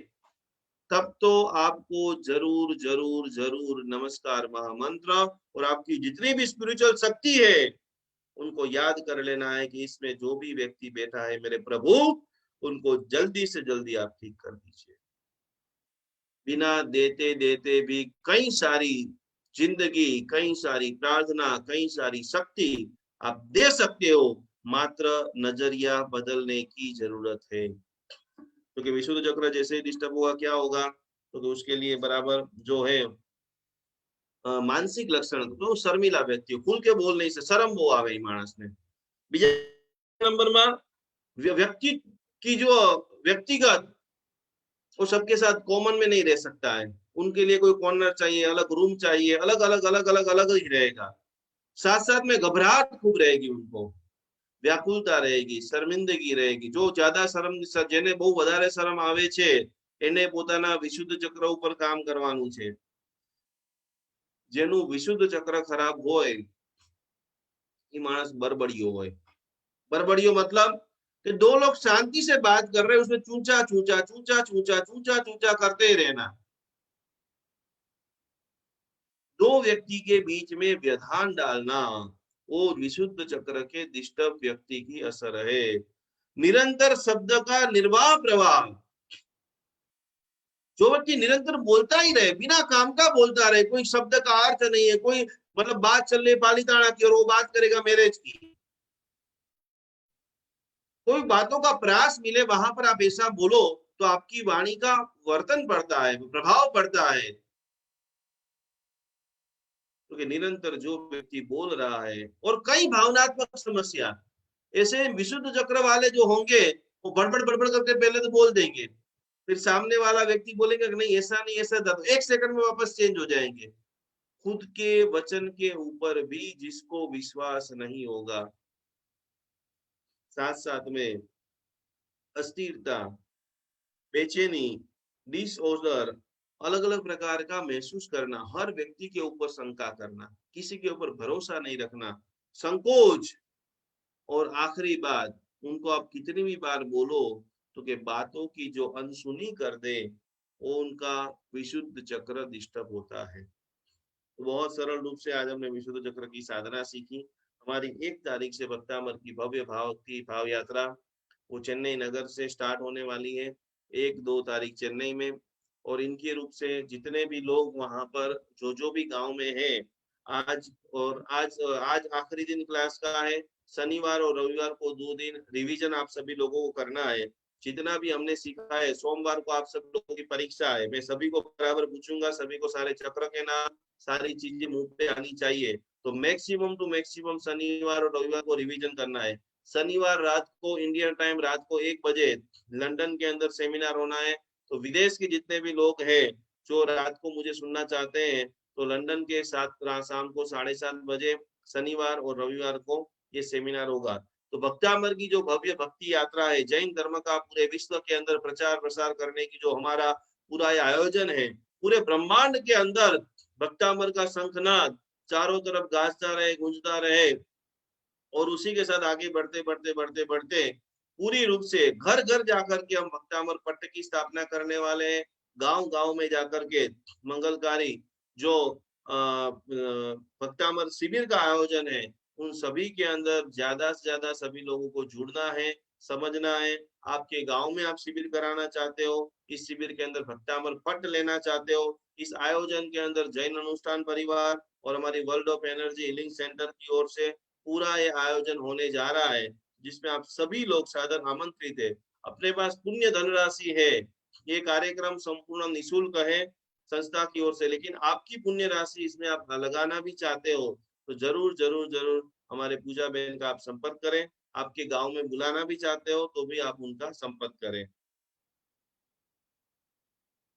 तब तो आपको जरूर जरूर जरूर नमस्कार महामंत्र और आपकी जितनी भी स्पिरिचुअल शक्ति है उनको याद कर लेना है कि इसमें जो भी व्यक्ति बैठा है मेरे प्रभु, उनको जल्दी से जल्दी आप ठीक कर दीजिए। बिना देते देते भी कई सारी जिंदगी, कई सारी प्रार्थना, कई सारी शक्ति आप दे सकते हो, मात्र नजरिया बदलने की जरूरत है। क्योंकि विशुद्ध चक्र जैसे ही डिस्टर्ब हुआ क्या होगा, तो उसके लिए बराबर जो है मानसिक लक्षण, तो शर्मिला व्यक्ति खुल के बोल नहीं से शर्म वो आवे मानस ने। बीजा नंबर में व्यक्ति की जो व्यक्तिगत, वो सबके साथ कॉमन में नहीं रह सकता है, उनके लिए कोई कॉर्नर चाहिए, अलग रूम चाहिए, अलग अलग अलग अलग अलग ही रहेगा। साथ साथ में घबराहट खूब रहेगी, उनको व्याकुलता रहेगी, शर्मिंदगी रहेगी। जो ज्यादा शर्म, जेने બહુ વધારે શરમ આવે છે એને પોતાના વિશુદ્ધ ચક્ર ઉપર કામ કરવાનું છે। જેનું વિશુદ્ધ ચક્ર ખરાબ હોય એ માણસ બરબડિયો હોય। बरबड़ियो मतलब कि दो लोग शांति से बात कर रहे हैं, उसमें चूचा चूचा चूचा चूचा चूचा चूचा करते ही रहना। दो व्यक्ति के बीच में व्यवधान डालना, वो विशुद्ध चक्र के डिस्टर्ब व्यक्ति की असर है। निरंतर शब्द का निर्वाह प्रवाह, जो व्यक्ति निरंतर बोलता ही रहे, बिना काम का बोलता रहे, कोई शब्द का अर्थ नहीं है, कोई मतलब बात चल रही पालीताना की और वो बात करेगा मैरिज की, कोई बातों का प्रयास मिले वहां पर आप ऐसा बोलो तो आपकी वाणी का वर्तन पड़ता है, प्रभाव पड़ता है। क्योंकि तो निरंतर जो व्यक्ति बोल रहा है, और कई भावनात्मक समस्या ऐसे विशुद्ध चक्र वाले जो होंगे, वो बड़बड़ बड़बड़ करके पहले तो बोल देंगे, फिर सामने वाला व्यक्ति बोलेगा कि नहीं ऐसा नहीं ऐसा था, तो एक सेकंड में वापस चेंज हो जाएंगे। खुद के वचन के ऊपर भी जिसको विश्वास नहीं होगा, साथ साथ में अस्थिरता, बेचैनी, डिसऑर्डर, अलग अलग प्रकार का महसूस करना, हर व्यक्ति के ऊपर शंका करना, किसी के ऊपर भरोसा नहीं रखना, संकोच, और आखिरी बात, उनको आप कितनी भी बार बोलो तो के बातों की जो अनसुनी कर दे, वो उनका विशुद्ध चक्र डिस्टर्ब होता है। तो बहुत सरल रूप से आज हमने विशुद्ध चक्र की साधना सीखी। हमारी 1 तारीख से भक्तामर की भव्य भाव की भाव यात्रा वो चेन्नई नगर से स्टार्ट होने वाली है, 1-2 तारीख चेन्नई में। और इनके रूप से जितने भी लोग वहां पर जो भी गांव में है, आज और आज आखिरी दिन क्लास का है। शनिवार और रविवार को 2 दिन रिवीजन आप सभी लोगों को करना है। जितना भी हमने सीखा है, सोमवार को आप सब लोगों की परीक्षा है, मैं सभी को बराबर पूछूंगा, सभी को सारे चक्र के नाम, सारी चीजें मुंह पे आनी चाहिए। तो मैक्सिमम टू मैक्सिमम शनिवार और रविवार को रिवीजन करना है। शनिवार रात को इंडियन टाइम रात को 1 बजे लंदन के अंदर सेमिनार होना है। तो विदेश के जितने भी लोग हैं जो रात को मुझे सुनना चाहते हैं, तो लंदन के शाम को 7:30 बजे शनिवार और रविवार को ये सेमिनार होगा। तो भक्तामर की जो भव्य भक्ति यात्रा है, जैन धर्म का पूरे विश्व के अंदर प्रचार प्रसार करने की जो हमारा पूरा आयोजन है, पूरे ब्रह्मांड के अंदर भक्तामर का शंखनाद चारों तरफ गाजता रहे, गूंजता रहे, और उसी के साथ आगे बढ़ते बढ़ते बढ़ते बढ़ते पूरी रूप से घर घर जाकर के हम भक्तामर पट्ट की स्थापना करने वाले हैं। गांव गांव में जाकर के मंगलकारी जो भक्तामर शिविर का आयोजन है, उन सभी के अंदर ज्यादा से ज्यादा सभी लोगों को जुड़ना है, समझना है। आपके गांव में आप शिविर कराना चाहते हो, इस शिविर के अंदर भक्तामर पट्ट लेना चाहते हो, इस आयोजन के अंदर जैन अनुष्ठान परिवार और हमारी world of energy healing centre की ओर से पूरा ये आयोजन होने जा रहा है, जिसमें आप सभी लोग सादर आमंत्रित है। अपने पास पुण्य धनराशि है, ये कार्यक्रम संपूर्ण निःशुल्क है संस्था की ओर से, लेकिन आपकी पुण्य राशि इसमें आप लगाना भी चाहते हो तो जरूर जरूर जरूर हमारे पूजा बहन का आप संपर्क करें। आपके गांव में बुलाना भी चाहते हो तो भी आप उनका संपर्क करें।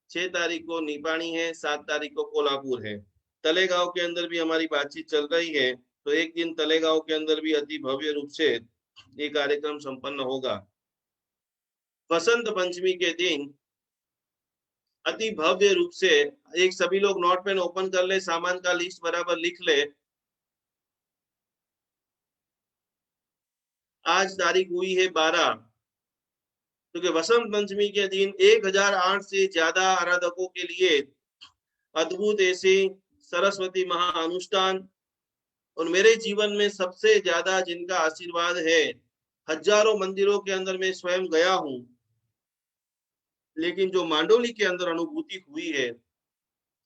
6 तारीख को निपाणी है, 7 तारीख को कोल्हापुर है। तलेगांव के अंदर भी हमारी बातचीत चल रही है, तो एक दिन तलेगांव के अंदर भी अति भव्य रूप से ये कार्यक्रम संपन्न होगा। वसंत पंचमी के दिन अति भव्य रूप से, एक सभी लोग नोट पेन ओपन कर ले, सामान का लिस्ट बराबर लिख ले। आज तारीख हुई है 12, क्योंकि वसंत पंचमी के दिन 1008 से ज्यादा आराधकों के लिए अद्भुत ऐसे सरस्वती महाअनुष्ठान, और मेरे जीवन में सबसे ज्यादा जिनका आशीर्वाद है, हजारों मंदिरों के अंदर मैं स्वयं गया हूं, लेकिन जो मांडोली के अंदर अनुभूति हुई है,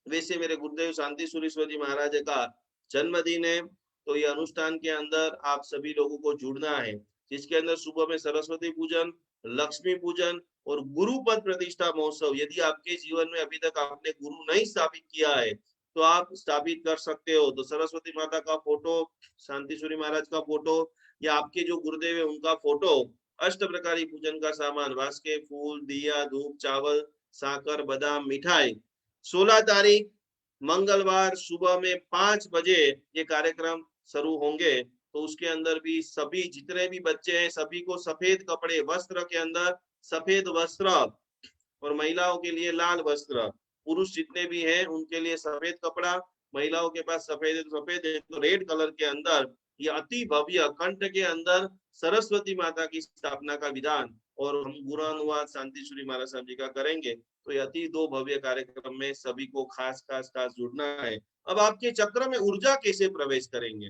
वैसे मेरे गुरुदेव शांति सुरेश्वर जी महाराज का जन्मदिन है, तो ये अनुष्ठान के अंदर आप सभी लोगों को जुड़ना है, जिसके अंदर सुबह में सरस्वती पूजन, लक्ष्मी पूजन और गुरु पद प्रतिष्ठा महोत्सव। यदि आपके जीवन में अभी तक आपने गुरु नहीं स्थापित किया है तो आप स्थापित कर सकते हो। तो सरस्वती माता का फोटो, शांति सूरी महाराज का फोटो या आपके जो गुरुदेव है उनका फोटो, अष्ट प्रकारी पूजन का सामान, वास के फूल, दिया, धूप, चावल, साकर, बादाम, मिठाई। 16 तारीख मंगलवार सुबह में 5 बजे ये कार्यक्रम शुरू होंगे, तो उसके अंदर भी सभी जितने भी बच्चे हैं सभी को सफेद कपड़े, वस्त्र के अंदर सफेद वस्त्र, और महिलाओं के लिए लाल वस्त्र, पुरुष जितने भी हैं उनके लिए सफेद कपड़ा, महिलाओं के पास सफेद तो रेड कलर के अंदर ये अति भव्य कंठ के अंदर सरस्वती माता की स्थापना का विधान, और हम गुणानुवाद शांति सूरी महाराज साहब जी का करेंगे। तो ये अति 2 भव्य कार्यक्रम में सभी को खास खास खास जुड़ना है। अब आपके चक्र में ऊर्जा कैसे प्रवेश करेंगे?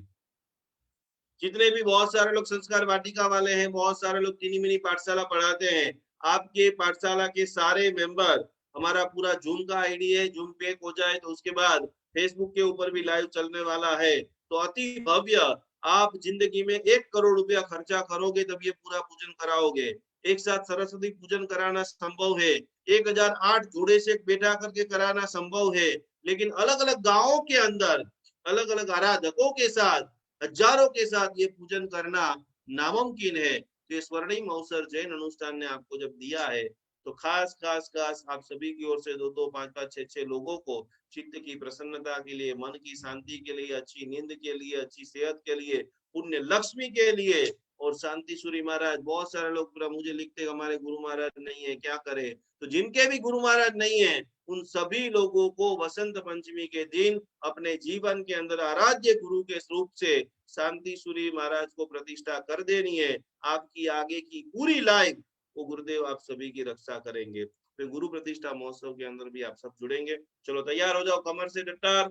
जितने भी बहुत सारे लोग संस्कार वाटिका वाले हैं, बहुत सारे लोग टिनी मिनी पाठशाला पढ़ाते हैं, आपके पाठशाला के सारे मेंबर, हमारा पूरा जूम का आईडी है, जूम पैक हो जाए तो उसके बाद फेसबुक के ऊपर भी लाइव चलने वाला है। तो अति भव्य, आप जिंदगी में 1 करोड़ रुपया खर्चा करोगे तब ये पूरा पूजन कराओगे। एक साथ सरस्वती पूजन कराना संभव है, 1008 जोड़े से बैठा करके कराना संभव है, लेकिन अलग अलग गांवों के अंदर अलग अलग आराधकों के साथ, हजारों के साथ ये पूजन करना नामुमकिन है। तो स्वर्णिम अवसर जैन अनुष्ठान ने आपको जब दिया है, तो खास खास खास आप सभी की ओर से 2-2, 5-5, 6-6 लोगों को चित्त की प्रसन्नता के लिए, मन की शांति के लिए, अच्छी नींद के लिए, अच्छी सेहत के लिए, पुण्य लक्ष्मी के लिए, और शांति सूरी महाराज, बहुत सारे लोग मुझे लिखते हमारे गुरु महाराज नहीं है, क्या करे? तो जिनके भी गुरु महाराज नहीं है उन सभी लोगों को वसंत पंचमी के दिन अपने जीवन के अंदर आराध्य गुरु के रूप से शांति सूरी महाराज को प्रतिष्ठा कर देनी है। आपकी आगे की पूरी लाइफ वो गुरुदेव आप सभी की रक्षा करेंगे। तो गुरु प्रतिष्ठा महोत्सव के अंदर भी आप सब जुड़ेंगे। चलो तैयार हो जाओ, कमर से डट्टार।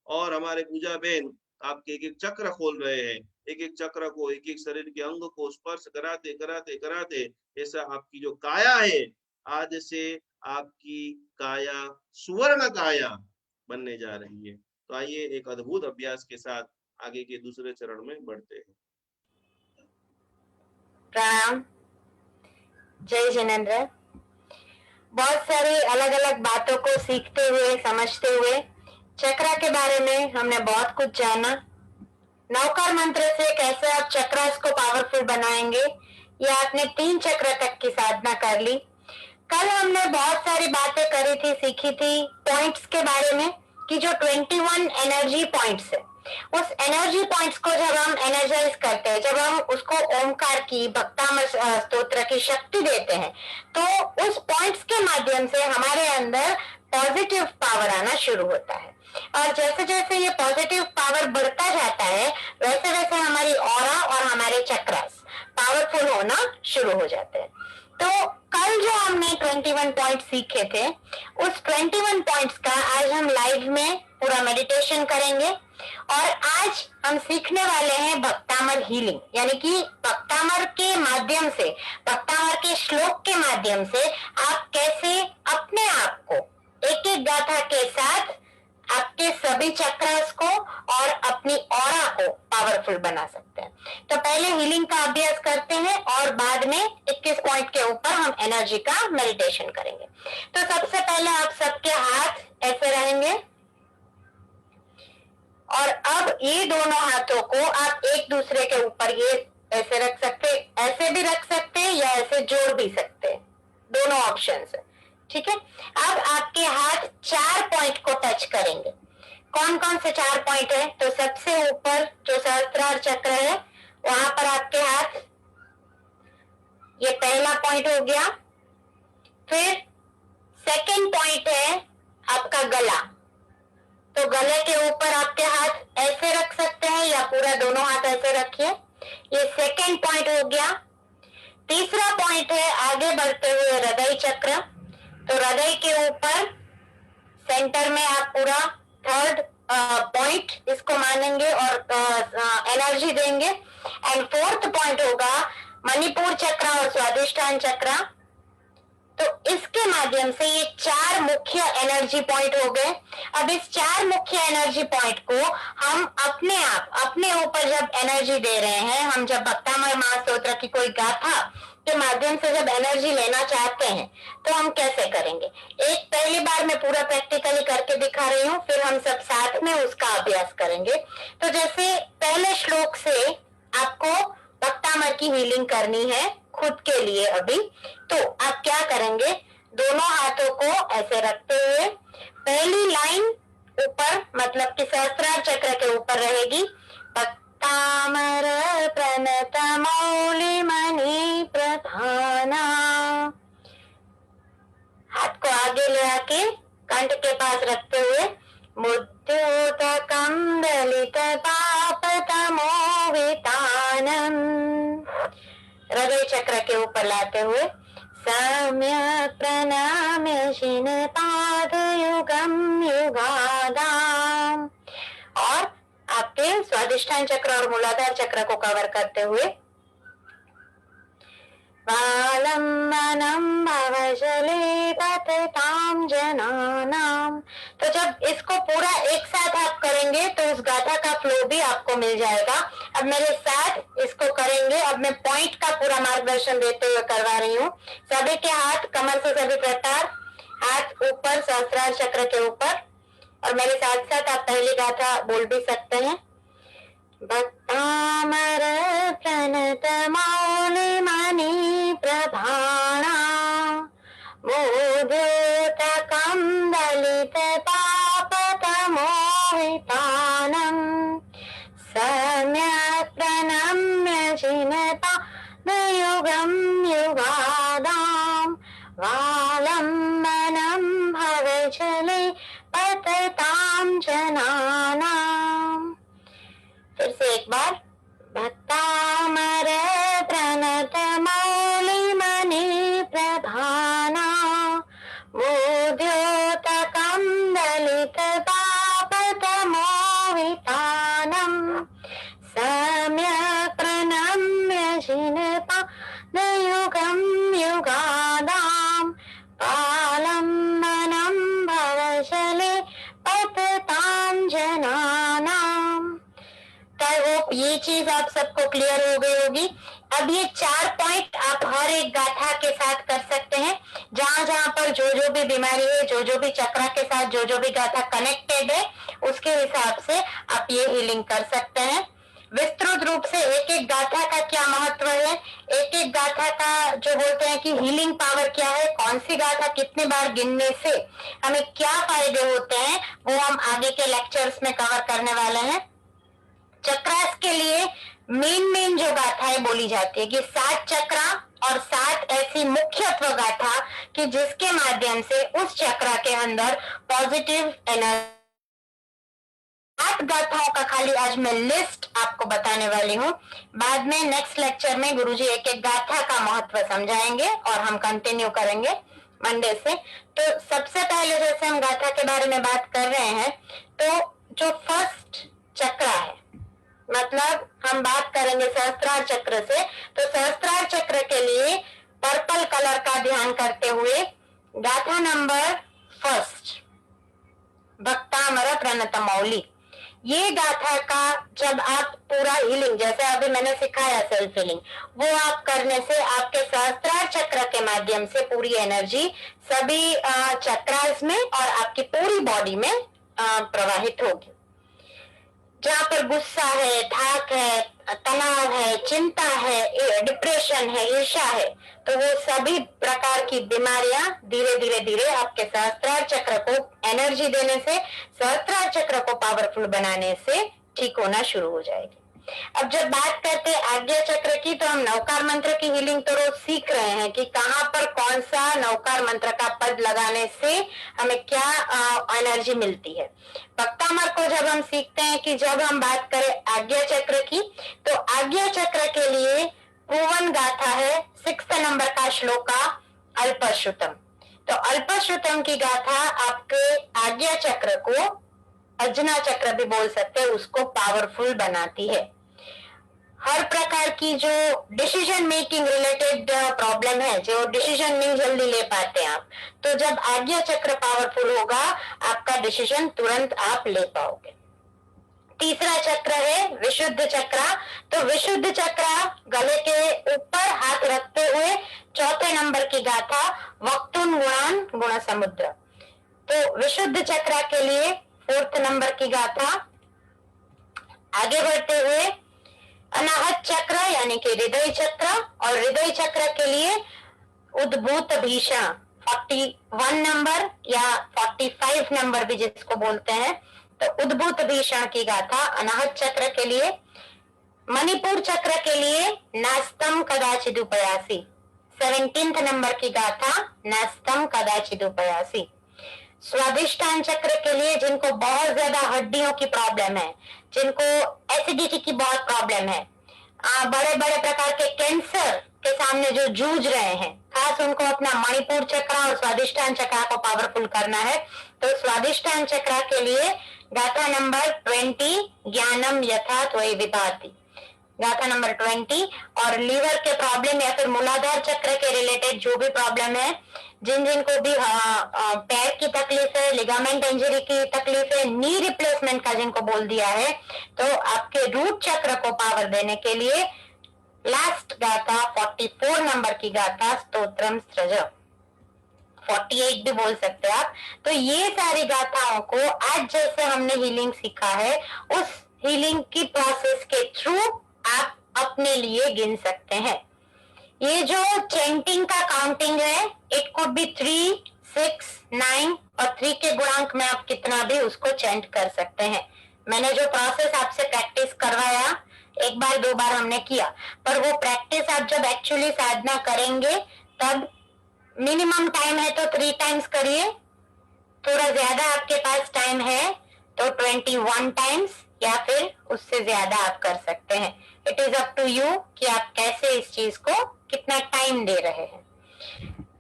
और हमारे पूजा बहन आपके एक एक चक्र खोल रहे हैं, एक एक चक्र को, एक एक शरीर के अंग को स्पर्श कराते कराते कराते ऐसा आपकी जो काया है, आज से आपकी काया सुवर्ण काया बनने जा रही है। तो आइए एक अद्भुत अभ्यास के साथ आगे के दूसरे चरण में बढ़ते हैं। प्रणाम, जय जिनेंद्र। बहुत सारी अलग अलग बातों को सीखते हुए, समझते हुए चक्र के बारे में हमने बहुत कुछ जाना। नौकर मंत्र से कैसे आप चक्रास को पावरफुल बनाएंगे, या आपने 3 चक्र तक की साधना कर ली। कल हमने बहुत सारी बातें करी थी, सीखी थी पॉइंट्स के बारे में, कि जो 21 एनर्जी पॉइंट्स है, उस एनर्जी पॉइंट्स को जब हम एनर्जाइज करते हैं, जब हम उसको ओमकार की, भक्तामर स्तोत्र की शक्ति देते हैं, तो उस पॉइंट्स के माध्यम से हमारे अंदर पॉजिटिव पावर आना शुरू होता है। और जैसे जैसे ये पॉजिटिव पावर बढ़ता जाता है, वैसे वैसे हमारी ऑरा और हमारे चक्रास पावरफुल होना शुरू हो जाते हैं। तो कल जो हमने 21 पॉइंट सीखे थे, उस 21 पॉइंट्स का आज हम लाइव में पूरा मेडिटेशन करेंगे। और आज हम सीखने वाले हैं भक्तामर हीलिंग, यानी कि भक्तामर के माध्यम से, भक्तामर के श्लोक के माध्यम से आप कैसे अपने आप को एक एक गाथा के साथ आपके सभी चक्रास को और अपनी ऑरा को पावरफुल बना सकते हैं। तो पहले हीलिंग का अभ्यास करते हैं और बाद में 21 पॉइंट के ऊपर हम एनर्जी का मेडिटेशन करेंगे। तो सबसे पहले आप सबके हाथ ऐसे रहेंगे और अब ये दोनों हाथों को आप एक दूसरे के ऊपर ये ऐसे रख सकते, ऐसे भी रख सकते हैं या ऐसे जोड़ भी सकते हैं, दोनों ऑप्शन है, ठीक है। अब आपके हाथ 4 पॉइंट को टच करेंगे। कौन कौन से 4 पॉइंट है? तो सबसे ऊपर जो सहस्त्रार चक्र है वहां पर आपके हाथ, ये पहला पॉइंट हो गया। फिर सेकंड पॉइंट है आपका गला, तो गले के ऊपर आपके हाथ ऐसे रख सकते हैं या पूरा दोनों हाथ ऐसे रखिए, ये सेकंड पॉइंट हो गया। तीसरा पॉइंट है आगे बढ़ते हुए हृदय चक्र, तो हृदय के ऊपर सेंटर में आप पूरा थर्ड पॉइंट इसको मानेंगे और एनर्जी देंगे। एंड फोर्थ पॉइंट होगा मणिपुर चक्र और स्वादिष्ठान चक्र। तो इसके माध्यम से ये 4 मुख्य एनर्जी पॉइंट हो गए। अब इस 4 मुख्य एनर्जी पॉइंट को हम अपने आप अपने ऊपर जब एनर्जी दे रहे हैं, हम जब भक्तामय महास्तोत्र की कोई गाथा के माध्यम से जब एनर्जी लेना चाहते हैं तो हम कैसे करेंगे? एक पहली बार मैं पूरा प्रैक्टिकली करके दिखा रही हूँ, फिर हम सब साथ में उसका अभ्यास करेंगे। तो जैसे पहले श्लोक से आपको भक्तामय की हीलिंग करनी है खुद के लिए अभी, तो आप क्या करेंगे? दोनों हाथों को ऐसे रखते हुए पहली लाइन ऊपर, मतलब कि सहस्त्रार चक्र के ऊपर रहेगी, भक्तामर प्रणत मौलि मणि प्रधाना। हाथ को आगे ले आके कंठ के पास रखते हुए मुद्योतकं दलित पापतमो वितानम, हृदय चक्र के ऊपर लाते हुए सम्यक प्रणाम्य शिन पाद युगम युगादाम, और आपके स्वादिष्ठान चक्र और मूलाधार चक्र को कवर करते हुए वालम्बनम भवजले पतताम जनानाम। तो जब इसको पूरा एक साथ आप करेंगे तो उस गाथा का फ्लो भी आपको मिल जाएगा। अब मेरे साथ इसको करेंगे। अब मैं पॉइंट का पूरा मार्गदर्शन देते हुए करवा रही हूँ। सभी के हाथ कमर से सभी प्रकार, हाथ ऊपर सहस्त्रार चक्र के ऊपर, और मेरे साथ साथ आप पहली गाथा बोल भी सकते हैं। भक्तामर प्रणत मौलि मणि प्रधाना मोदोतकं दलित पापतमो वितानम सम्यक् प्रणम्य जिनपादयुगं युगादाम वालम्बनं भवजले पततां जनानाम। फिर से एक बार, भक्तामर प्रणत मौलि मणि प्रधाना मोद्योतकं दलित पापतमो वितानम सम्यक् प्रणम्य जिनपादयुगं युगादाम वालम्बनं भवजले पततां जनानाम। आई होप ये चीज आप सबको क्लियर हो गई होगी। अब ये 4 पॉइंट आप हर एक गाथा के साथ कर सकते हैं। जहां जहां पर जो जो भी बीमारी है, जो जो भी चक्र के साथ जो भी गाथा कनेक्टेड है, उसके हिसाब से आप ये हीलिंग कर सकते हैं। विस्तृत रूप से एक एक गाथा का क्या महत्व है, एक एक गाथा का जो बोलते हैं कि हीलिंग पावर क्या है, कौन सी गाथा कितने बार गिनने से हमें क्या फायदे होते हैं, वो हम आगे के लेक्चर्स में कवर करने वाले हैं। चक्रास के लिए मेन जो गाथाएं बोली जाती है कि 7 चक्रा और 7 ऐसी मुख्यत्व गाथा कि जिसके माध्यम से उस चक्रा के अंदर पॉजिटिव एनर्जी। 8 गाथाओं का खाली आज मैं लिस्ट आपको बताने वाली हूँ। बाद में नेक्स्ट लेक्चर में गुरुजी एक एक गाथा का महत्व समझाएंगे और हम कंटिन्यू करेंगे मंडे से। तो सबसे पहले जैसे हम गाथा के बारे में बात कर रहे हैं, तो जो फर्स्ट चक्र है, मतलब हम बात करेंगे सहस्त्रार चक्र से, तो सहस्त्रार चक्र के लिए पर्पल कलर का ध्यान करते हुए गाथा नंबर फर्स्ट, भक्तामर प्रणतमौली। ये गाथा का जब आप पूरा हीलिंग, जैसे अभी मैंने सिखाया सेल्फ हीलिंग, वो आप करने से आपके सहस्त्रार चक्र के माध्यम से पूरी एनर्जी सभी चक्रास में और आपकी पूरी बॉडी में प्रवाहित होगी। जहाँ पर गुस्सा है, थाक है, तनाव है, चिंता है, डिप्रेशन है, ईर्ष्या है, तो वो सभी प्रकार की बीमारियां धीरे धीरे धीरे आपके सहस्त्रार चक्र को एनर्जी देने से, सहस्त्रार चक्र को पावरफुल बनाने से ठीक होना शुरू हो जाएगी। अब जब बात करते हैं आज्ञा चक्र की, तो हम नवकार मंत्र की हीलिंग तो रोज सीख रहे हैं कि कहाँ पर कौन सा नवकार मंत्र का पद लगाने से हमें क्या एनर्जी मिलती है। भक्तामर को जब हम सीखते हैं कि जब हम बात करें आज्ञा चक्र की, तो आज्ञा चक्र के लिए प्रूवन गाथा है 6 नंबर का श्लोका अल्पश्रुतम। तो अल्पश्रुतम की गाथा आपके आज्ञा चक्र को, अजना चक्र भी बोल सकते हैं, उसको पावरफुल बनाती है। हर प्रकार की जो डिसीजन मेकिंग रिलेटेड प्रॉब्लम है, जो डिसीजन नहीं जल्दी ले पाते हैं आप, तो जब आज्ञा चक्र पावरफुल होगा, आपका डिसीजन तुरंत आप ले पाओगे। तीसरा चक्र है विशुद्ध चक्र। तो विशुद्ध चक्र गले के ऊपर हाथ रखते हुए 4 नंबर की गाथा वक्तुन गुणान गुण समुद्र। तो विशुद्ध चक्र के लिए 4 नंबर की गाथा। आगे बढ़ते हुए अनाहत चक्र यानी कि हृदय चक्र, और हृदय चक्र के लिए उद्भूत भीषण 41 नंबर या 45 नंबर भी जिसको बोलते हैं, तो उद्भूत भीषण की गाथा अनाहत चक्र के लिए। मणिपुर चक्र के लिए नास्तम कदाचिद उपयासी 17 नंबर की गाथा नास्तम कदाचिद उपयासी। स्वादिष्टान चक्र के लिए जिनको बहुत ज्यादा हड्डियों की प्रॉब्लम है, जिनको एसिडिटी की बहुत प्रॉब्लम है, बड़े बड़े प्रकार के कैंसर के सामने जो जूझ रहे हैं, खास उनको अपना मणिपुर चक्र और स्वादिष्टान चक्र को पावरफुल करना है। तो स्वादिष्टान चक्र के लिए गाथा नंबर 20 ज्ञानम यथात वही विभाति, गाथा नंबर 20। और लीवर के प्रॉब्लम या फिर मूलाधार चक्र के रिलेटेड जो भी प्रॉब्लम है, जिन जिनको भी पैर की तकलीफ है, लिगामेंट इंजरी की तकलीफ है, नी रिप्लेसमेंट का जिनको बोल दिया है, तो आपके रूट चक्र को पावर देने के लिए लास्ट गाथा 44 नंबर की गाथा स्तोत्रम सृज, 48 भी बोल सकते हैं आप। तो ये सारी गाथाओं को आज जैसे हमने हीलिंग सीखा है, उस हीलिंग की प्रोसेस के थ्रू आप अपने लिए गिन सकते हैं। ये जो चेंटिंग का काउंटिंग है, इट कुड बी 3, 6, 9 और 3 के गुणांक में आप कितना भी उसको चेंट कर सकते हैं। मैंने जो प्रोसेस आपसे प्रैक्टिस करवाया, 1 बार 2 बार हमने किया, पर वो प्रैक्टिस आप जब एक्चुअली साधना करेंगे, तब मिनिमम टाइम है तो 3 टाइम्स करिए, थोड़ा ज्यादा आपके पास टाइम है तो 21 टाइम्स या फिर उससे ज्यादा आप कर सकते हैं। It is up to you कि आप कैसे इस चीज को कितना टाइम दे रहे हैं।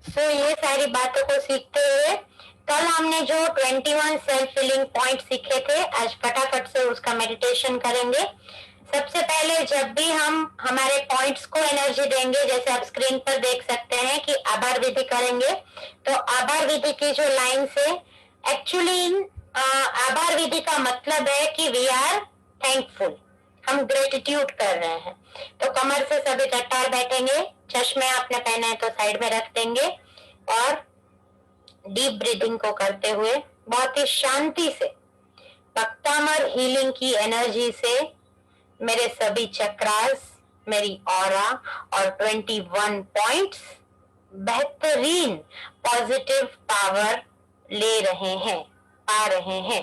सो ये सारी बातों को सीखते हुए कल हमने जो 21 सेल्फ हीलिंग पॉइंट सीखे थे, आज फटाफट से उसका मेडिटेशन करेंगे। सबसे पहले जब भी हम हमारे पॉइंट्स को एनर्जी देंगे, जैसे आप स्क्रीन पर देख सकते हैं कि आभार विधि करेंगे, तो आभार विधि की जो लाइन से एक्चुअली आभार विधि का मतलब है कि वी आर थैंकफुल, हम ग्रेटिट्यूड कर रहे हैं। तो कमर से सभी चट्टार बैठेंगे, चश्मे आपने पहने हैं तो साइड में रख देंगे और डीप ब्रीदिंग को करते हुए बहुत ही शांति से भक्तामर हीलिंग की एनर्जी से मेरे सभी चक्रास, मेरी ऑरा और 21 पॉइंट्स बेहतरीन पॉजिटिव पावर ले रहे हैं, पा रहे हैं।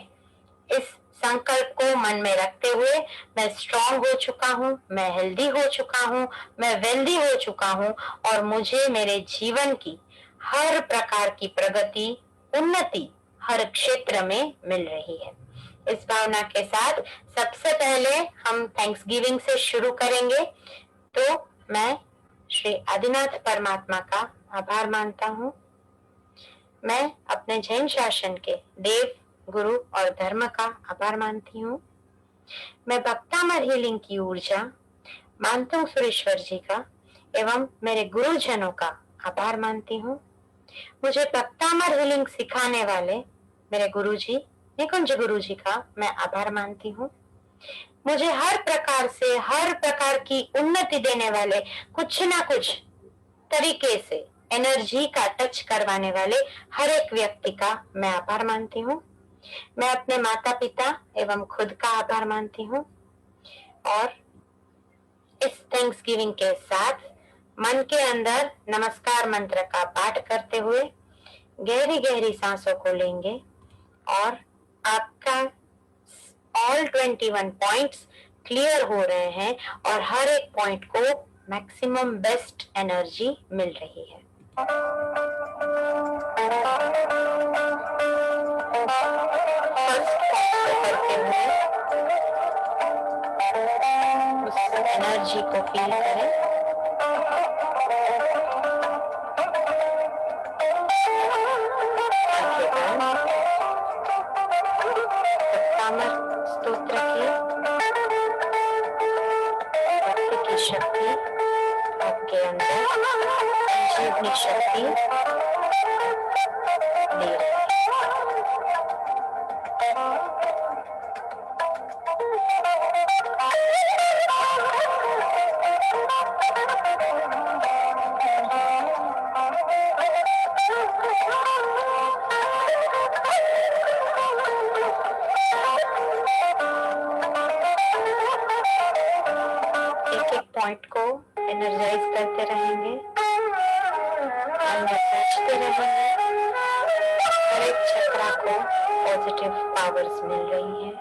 इस संकल्प को मन में रखते हुए मैं स्ट्रांग हो चुका हूँ, मैं हेल्दी हो चुका हूँ, मैं वेल्दी हो चुका हूँ और मुझे मेरे जीवन की हर प्रकार की प्रगति, उन्नति हर क्षेत्र में मिल रही है। इस भावना के साथ सबसे पहले हम थैंक्सगिविंग से शुरू करेंगे। तो मैं श्री आदिनाथ परमात्मा का आभार मानता हूँ। मैं अपने जैन शासन के देव, गुरु और धर्म का आभार मानती हूँ। मैं भक्तामर हीलिंग की ऊर्जा मानतों सुरेश्वर जी का एवं मेरे गुरुजनों का आभार मानती हूँ। मुझे भक्तामर हीलिंग सिखाने वाले मेरे गुरुजी निकुंज गुरु जी का मैं आभार मानती हूँ। मुझे हर प्रकार से, हर प्रकार की उन्नति देने वाले, कुछ ना कुछ तरीके से एनर्जी का टच करवाने वाले हर एक व्यक्ति का मैं आभार मानती हूँ। मैं अपने माता पिता एवं खुद का आभार मानती हूँ और इस थैंक्सगिविंग के साथ मन के अंदर नमस्कार मंत्र का पाठ करते हुए गहरी गहरी सांसों को लेंगे और आपका ऑल 21 पॉइंट्स क्लियर हो रहे हैं और हर एक पॉइंट को मैक्सिमम बेस्ट एनर्जी मिल रही है। करते हुए उस एनर्जी को फील करें। स्तोत्र की भक्ति की शक्ति आपके अंदर संजीवनी शक्ति दे रही है। पॉइंट को एनर्जाइज करते रहेंगे, सोचते रहेंगे, हर एक चक्रा को पॉजिटिव पावर्स मिल रही है।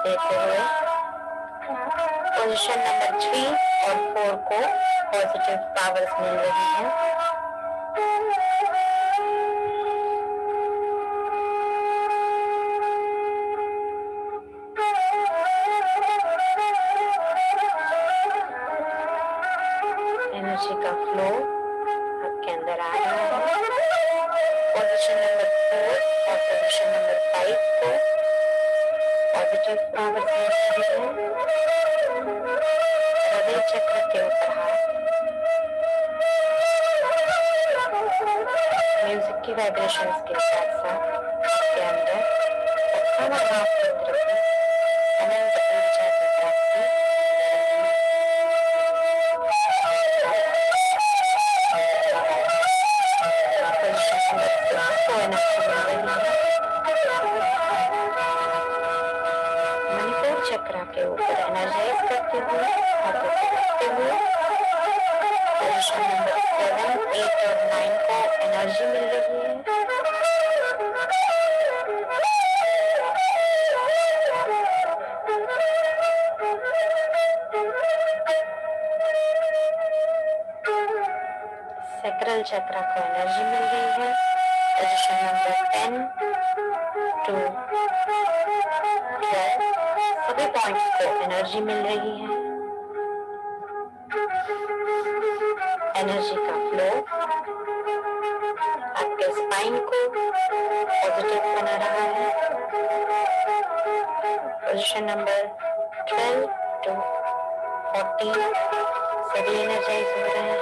देते हुए पोजीशन नंबर 3 और 4 को पॉजिटिव पावर्स मिल रही है। एनर्जी का फ्लो आपके अंदर आ रहा है। पोजीशन नंबर 4 और पोजीशन नंबर 5 को पॉजिटिव पावर से हृदय चक्र के ऊपर हाथ, म्यूजिक की वाइब्रेशंस के साथ साथ आपके अंदर मंत्र की अनंत ऊर्जा की प्राप्ति मणिपुर चक्र के ऊपर एनर्जाइज करते हुए पोजीशन नंबर 7, 8 और 9 को एनर्जी मिल रही है। सैक्रल चक्र को एनर्जी मिल रही है। पोजीशन नंबर 10 to 12 सभी पॉइंट्स को एनर्जी मिल रही है। एनर्जी का फ्लो आपके स्पाइन को पॉजिटिव बना रहा है। पोजीशन नंबर 12 to 14 सभी एनर्जाइज हो रहे हैं।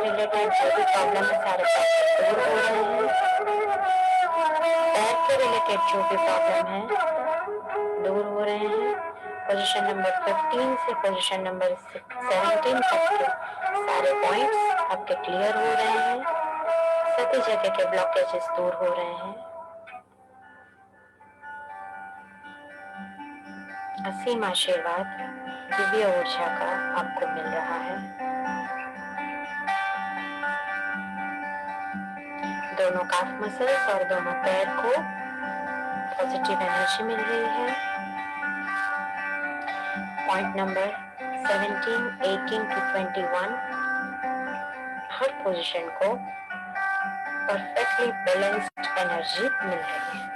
रिलेटेड जो भी प्रॉब्लम है सारे दूर हो रहे हैं। पैर के रिलेटेड जो भी प्रॉब्लम है दूर हो रहे हैं। पोजीशन नंबर 15 से पोजीशन नंबर 17 तक के सारे पॉइंट्स आपके क्लियर हो रहे हैं। सभी जगह के ब्लॉकेजेस दूर हो रहे हैं। असीम आशीर्वाद, दिव्य ऊर्जा का आपको मिल रहा है। दोनों काफ मसल्स और दोनों पैर को पॉजिटिव एनर्जी मिल रही है। Point number 17, 18 to 21 her position को परफेक्टली बैलेंस्ड एनर्जी मिल रही है।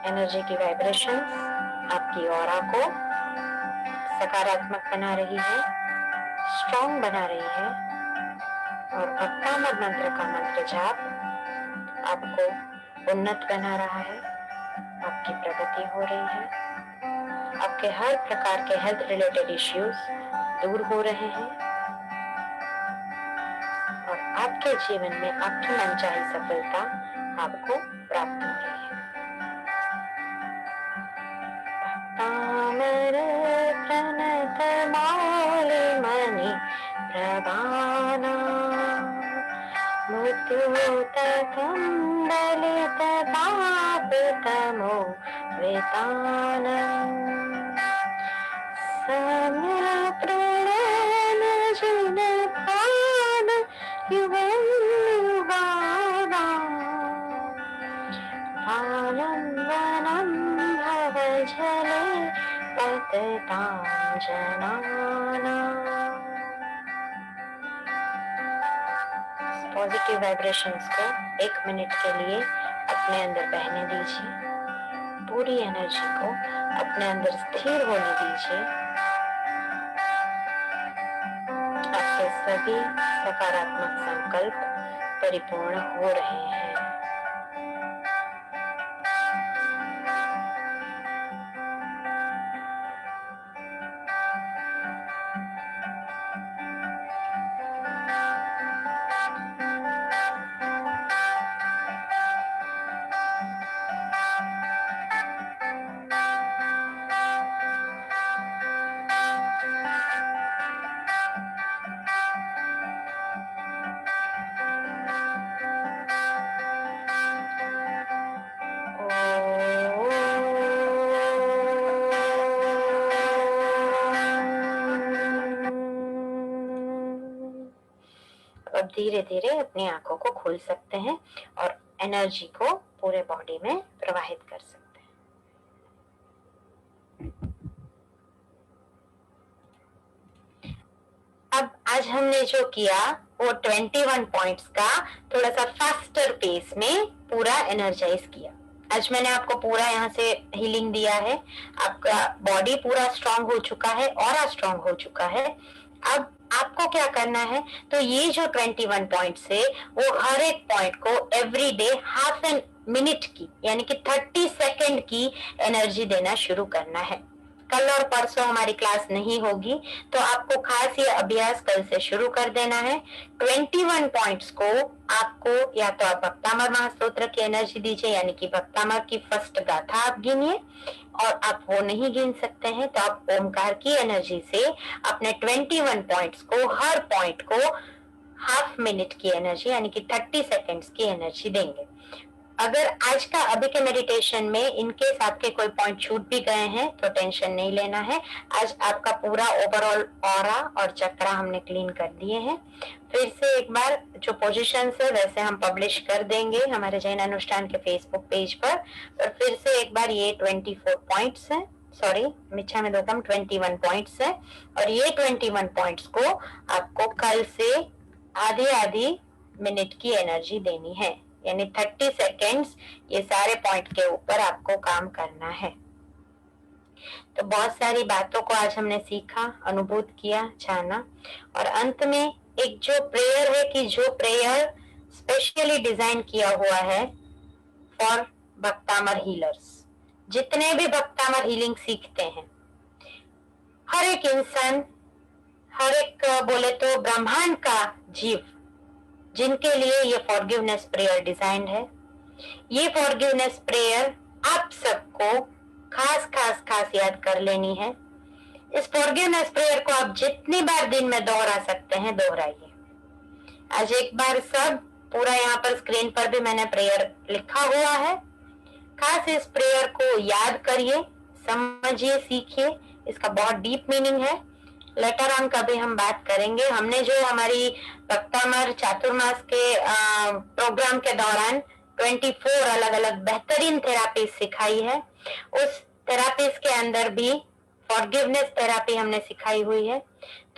एनर्जी की वाइब्रेशंस आपकी ऑरा को सकारात्मक बना रही है, स्ट्रॉन्ग बना रही है और भक्तामर मंत्र का मंत्र जाप आपको उन्नत बना रहा है। आपकी प्रगति हो रही है, आपके हर प्रकार के हेल्थ रिलेटेड इश्यूज दूर हो रहे हैं और आपके जीवन में आपकी मनचाही सफलता आपको प्राप्त हो रही है। तामर प्रणत मौलि मणि प्रभाना मुद्दूत कंदलित पापितमो वेतानम् समप्रणयन जिन भान युगं युगाना भानं वनं भवजले पततां जनानाम्। पॉजिटिव वाइब्रेशंस को 1 मिनट के लिए अपने अंदर बहने दीजिए। पूरी एनर्जी को अपने अंदर स्थिर होने दीजिए। आपके सभी सकारात्मक संकल्प परिपूर्ण हो रहे हैं। अब धीरे धीरे अपनी आंखों को खोल सकते हैं और एनर्जी को पूरे बॉडी में प्रवाहित कर सकते हैं। अब आज हमने जो किया वो 21 पॉइंट्स का थोड़ा सा फास्टर पेस में पूरा एनर्जाइज किया। आज मैंने आपको पूरा यहाँ से हीलिंग दिया है, आपका बॉडी पूरा स्ट्रांग हो चुका है, ऑरा स्ट्रांग हो चुका है। अब आपको क्या करना है, तो ये जो 21 पॉइंट्स है वो हर एक पॉइंट को every day half an minute की यानी कि 30 सेकेंड की एनर्जी देना शुरू करना है। कल और परसों हमारी क्लास नहीं होगी तो आपको खास ये अभ्यास कल से शुरू कर देना है। 21 पॉइंट्स को आपको या तो आप भक्तामर महास्तोत्र की एनर्जी दीजिए यानी कि भक्तामर की फर्स्ट गाथा आप गिनिए, और आप वो नहीं गिन सकते हैं तो आप ओमकार की एनर्जी से अपने 21 पॉइंट्स को हर पॉइंट को हाफ मिनट की एनर्जी यानी कि 30 सेकेंड्स की एनर्जी देंगे। अगर आज का अभी के मेडिटेशन में इनकेस आपके कोई पॉइंट छूट भी गए हैं तो टेंशन नहीं लेना है। आज आपका पूरा ओवरऑल ऑरा और चक्रा हमने क्लीन कर दिए हैं। फिर से एक बार जो पोजीशंस है वैसे हम पब्लिश कर देंगे हमारे जैन अनुष्ठान के फेसबुक पेज पर। और फिर से एक बार ये 24 पॉइंट्स है, सॉरी मिच्छा में दोकम 21 पॉइंट्स है, और ये 21 पॉइंट्स को आपको कल से आधी आधी मिनट की एनर्जी देनी है यानी 30 सेकेंड्स ये सारे पॉइंट के ऊपर आपको काम करना है। तो बहुत सारी बातों को आज हमने सीखा, अनुभूत किया, जाना, और अंत में एक जो प्रेयर है कि जो प्रेयर स्पेशली डिजाइन किया हुआ है फॉर भक्तामर हीलर्स, जितने भी भक्तामर हीलिंग सीखते हैं, हर एक इंसान, हर एक बोले तो ब्रह्मांड का जीव जिनके लिए ये फॉरगिवनेस प्रेयर डिजाइन है, ये फॉरगिवनेस प्रेयर आप सबको खास खास खास याद कर लेनी है। इस फॉरगिवनेस प्रेयर को आप जितनी बार दिन में दोहरा सकते हैं दोहराइए। आज एक बार सब पूरा यहाँ पर स्क्रीन पर भी मैंने प्रेयर लिखा हुआ है। खास इस प्रेयर को याद करिए, समझिए, सीखिए। इसका बहुत डीप मीनिंग है। लेटर ऑन कभी हम बात करेंगे। हमने जो हमारी भक्तामर चातुर्मास के प्रोग्राम के दौरान 24 अलग अलग बेहतरीन थेरापी सिखाई है, उस थेरापीज के अंदर भी फॉरगिवनेस थेरापी हमने सिखाई हुई है।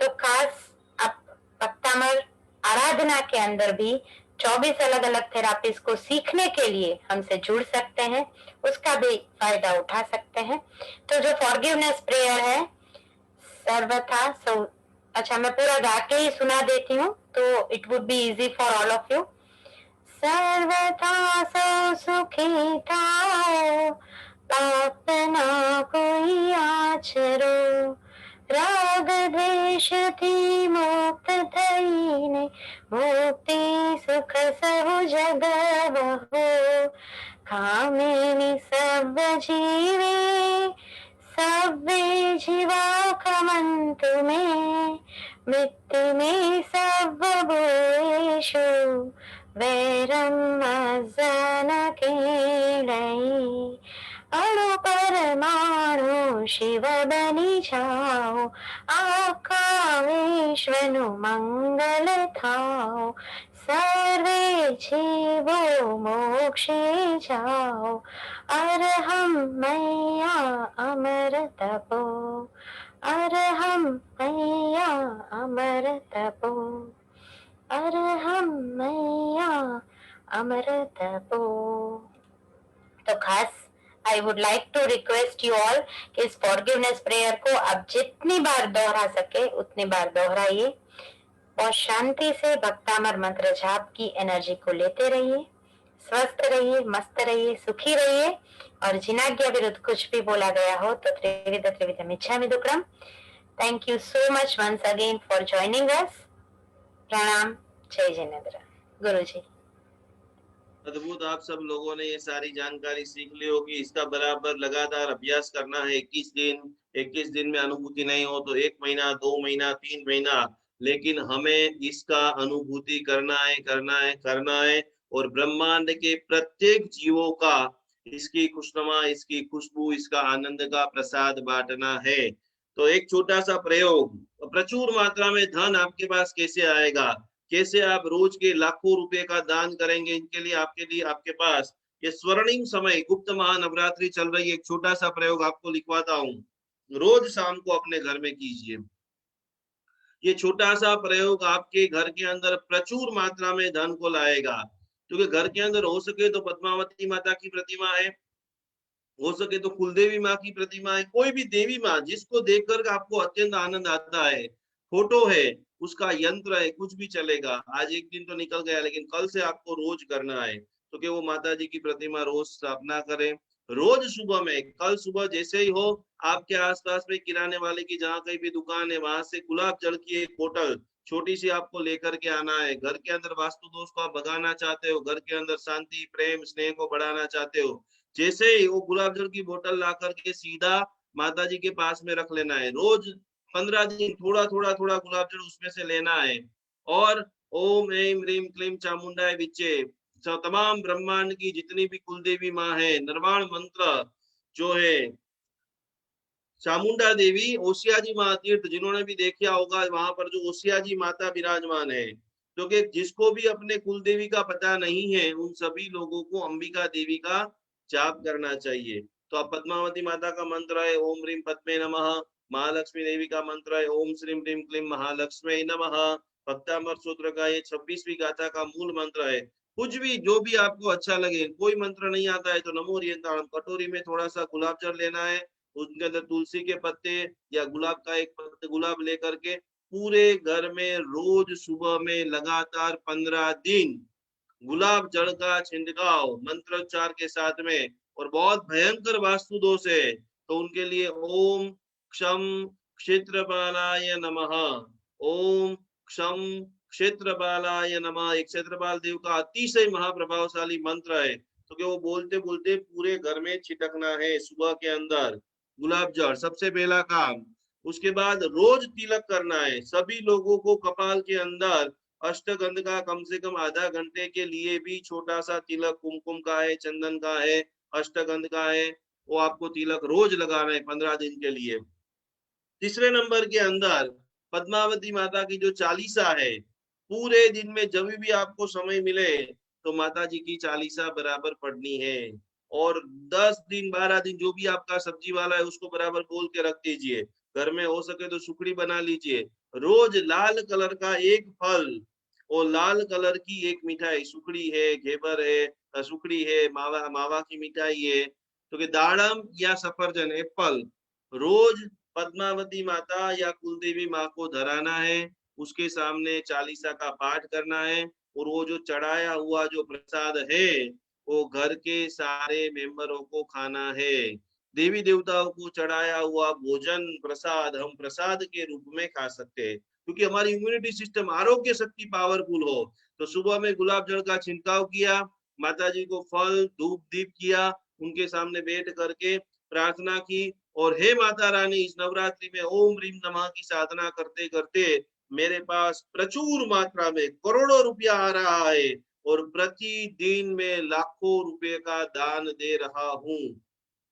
तो खास आप भक्तामर आराधना के अंदर भी 24 अलग अलग थेरापीज को सीखने के लिए हमसे जुड़ सकते हैं, उसका भी फायदा उठा सकते हैं। तो जो फॉरगिवनेस प्रेयर है सर्वथा अच्छा मैं पूरा गा के ही सुना देती हूँ तो it would be easy for all of you. सर्वथा सौ सुखी थाओ, पाप ना कोई आचरो, राग द्वेष थी मुक्त थईने, मुक्ति सुख सहु जग बहो, कामिनी सब जीवे, सब्बे जीवा कमंत में, मृत्यु में सब भूषु, वैरम मज्जन केलई, अणु परमाणु शिव बनी जाओ, आका विश्वनु मंगल थाओ, सर्वे जीवो मोक्षे जाओ, अरहम मैया अमर तपो, अरहम मैया अमर तपो, अरहम मैया अमर तपो। तो खास I would like to request you all कि इस फॉरगिवनेस प्रेयर को आप जितनी बार दोहरा सके उतनी बार दोहराइए। बहुत शांति से भक्तामर मंत्र जाप की एनर्जी को लेते रहिए। स्वस्थ रहिए, मस्त रहिए, सुखी रहिए। और जिनाज्ञा विरुद्ध कुछ भी बोला गया हो तो त्रिविध त्रिविधम इच्छामि दुक्कडम। Thank you so much once again for joining us. प्रणाम। जय जिनेन्द्र। गुरु जी। अद्भुत। आप सब लोगों ने ये सारी जानकारी सीख ली होगी। इसका बराबर लगातार अभ्यास करना है। 21 दिन में अनुभूति नहीं हो तो 1 महीना, 2 महीना, 3 महीना, लेकिन हमें इसका अनुभूति करना है, करना है, करना है। और ब्रह्मांड के प्रत्येक जीवों का इसकी खुशनुमा, इसकी खुशबू, इसका आनंद का प्रसाद बांटना है। तो एक छोटा सा प्रयोग, प्रचुर मात्रा में धन आपके पास कैसे आएगा, कैसे आप रोज के लाखों रुपए का दान करेंगे, इनके लिए आपके पास ये स्वर्णिम समय गुप्त महानवरात्रि चल रही है। एक छोटा सा प्रयोग आपको लिखवाता हूँ, रोज शाम को अपने घर में कीजिए। ये छोटा सा प्रयोग आपके घर के अंदर प्रचुर मात्रा में धन को लाएगा। क्योंकि घर के अंदर हो सके तो पद्मावती माता की प्रतिमा है, हो सके तो कुलदेवी माँ की प्रतिमा है, कोई भी देवी माँ जिसको देखकर आपको अत्यंत आनंद आता है, फोटो है, उसका यंत्र है, कुछ भी चलेगा। आज एक दिन तो निकल गया, लेकिन कल से आपको रोज करना है। तो कि वो माता जी की प्रतिमा रोज स्थापना करें। रोज सुबह में, कल सुबह जैसे ही हो, आपके आसपास में किराने वाले की जहाँ कहीं भी दुकान है, वहां से गुलाब जल की एक बोतल छोटी सी आपको लेकर के आना है। घर के अंदर वास्तु दोष को आप भगाना चाहते हो, घर के अंदर शांति, प्रेम, स्नेह को बढ़ाना चाहते हो, जैसे ही वो गुलाब जल की बोतल ला करके सीधा माता जी के पास में रख लेना है। रोज 15 दिन थोड़ा थोड़ा थोड़ा गुलाब जल उसमें से लेना है। और ओम ऐं ह्रीं क्लीं चामुंडाय विच्चे, तमाम ब्रह्मांड की जितनी भी कुलदेवी माँ है, निर्वाण मंत्र जो है, चामुंडा देवी, ओसिया जी महातीर्थ जिन्होंने भी देखा होगा, वहां पर जो ओसिया जी माता विराजमान है, क्योंकि जिसको भी अपने कुल देवी का पता नहीं है, उन सभी लोगों को अंबिका देवी का जाप करना चाहिए। तो अब पद्मावती माता का मंत्र है ओम ह्रीं पद्मे नमः, महालक्ष्मी देवी का मंत्र है ओम श्रीं ह्रीं क्लीं महालक्ष्मी नमः। भक्तामर सूत्र का ये 26वीं गाथा का मूल मंत्र है। कुछ भी जो भी आपको अच्छा लगे, कोई मंत्र नहीं आता है तो नमो रियंताणम, कटोरी में थोड़ा सा गुलाब जल लेना है, उसके अंदर तुलसी के पत्ते या गुलाब का एक पत्ते गुलाब लेकर के पूरे घर में रोज सुबह में लगातार 15 दिन गुलाब जल का छिड़काव मंत्रोच्चार के साथ में। और बहुत भयंकर वास्तु दोष है तो उनके लिए ओम क्षम क्षेत्रपालाय नमः, ओम क्षम क्षेत्रपालाय नमः, एक क्षेत्रपाल देव का अतिशय महाप्रभावशाली मंत्र है। तो कि वो बोलते बोलते पूरे घर में छिटकना है सुबह के अंदर गुलाब जल। सबसे पहला काम। उसके बाद रोज तिलक करना है। सभी लोगों को कपाल के अंदर अष्टगंध का कम से कम आधा घंटे के लिए भी छोटा सा तिलक कुमकुम का है, चंदन का है, अष्टगंध का है, वो आपको तिलक रोज लगाना है 15 दिन के लिए। तीसरे नंबर के अंदर पद्मावती माता की जो चालीसा है, पूरे दिन में जब भी आपको समय मिले तो माता जी की चालीसा बराबर पढ़नी है। और 10 दिन 12 दिन जो भी आपका सब्जी वाला है उसको बराबर बोल के रख दीजिए। घर में हो सके तो सुखड़ी बना लीजिए। रोज लाल कलर का एक फल और लाल कलर की एक मिठाई, सुखड़ी है, घेवर है, सुखड़ी है, मावा मावा की मिठाई है, तो कि दाड़म या सफरजन एप्पल रोज पद्मावती माता या कुलदेवी माँ को धराना है। उसके सामने चालीसा का पाठ करना है और वो जो चढ़ाया हुआ जो प्रसाद है वो घर के सारे मेंबरों को खाना है। देवी देवताओं को चढ़ाया हुआ भोजन प्रसाद हम प्रसाद के रूप में खा सकते हैं, क्योंकि हमारी इम्यूनिटी सिस्टम आरोग्य शक्ति पावरफुल हो। तो सुबह में गुलाब जल का छिड़काव किया, माता जी को फल धूप दीप किया, उनके सामने बैठ करके प्रार्थना की और हे माता रानी, इस नवरात्रि में ओम ह्रीम नमः की साधना करते करते मेरे पास प्रचुर मात्रा में करोड़ों रुपया आ रहा है और प्रतिदिन मैं लाखों रुपए का दान दे रहा हूँ।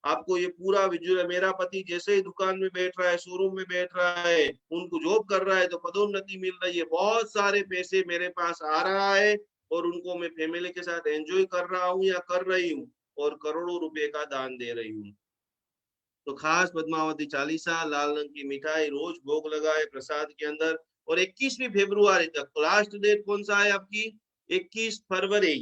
आपको ये पूरा विजुअल, मेरा पति जैसे ही दुकान में बैठ रहा है, शोरूम में बैठ रहा है, उनको जॉब कर रहा है तो पदोन्नति मिल रही है, बहुत सारे पैसे मेरे पास आ रहा है और उनको मैं फैमिली के साथ एंजॉय कर रहा हूँ या कर रही हूँ और करोड़ों रुपए का दान दे रही हूँ। तो खास पद्मावती चालीसा, लाल रंग की मिठाई रोज भोग लगाए प्रसाद के अंदर। और 21वीं फरवरी तक, लास्ट डेट कौन सा है आपकी? 21 फरवरी,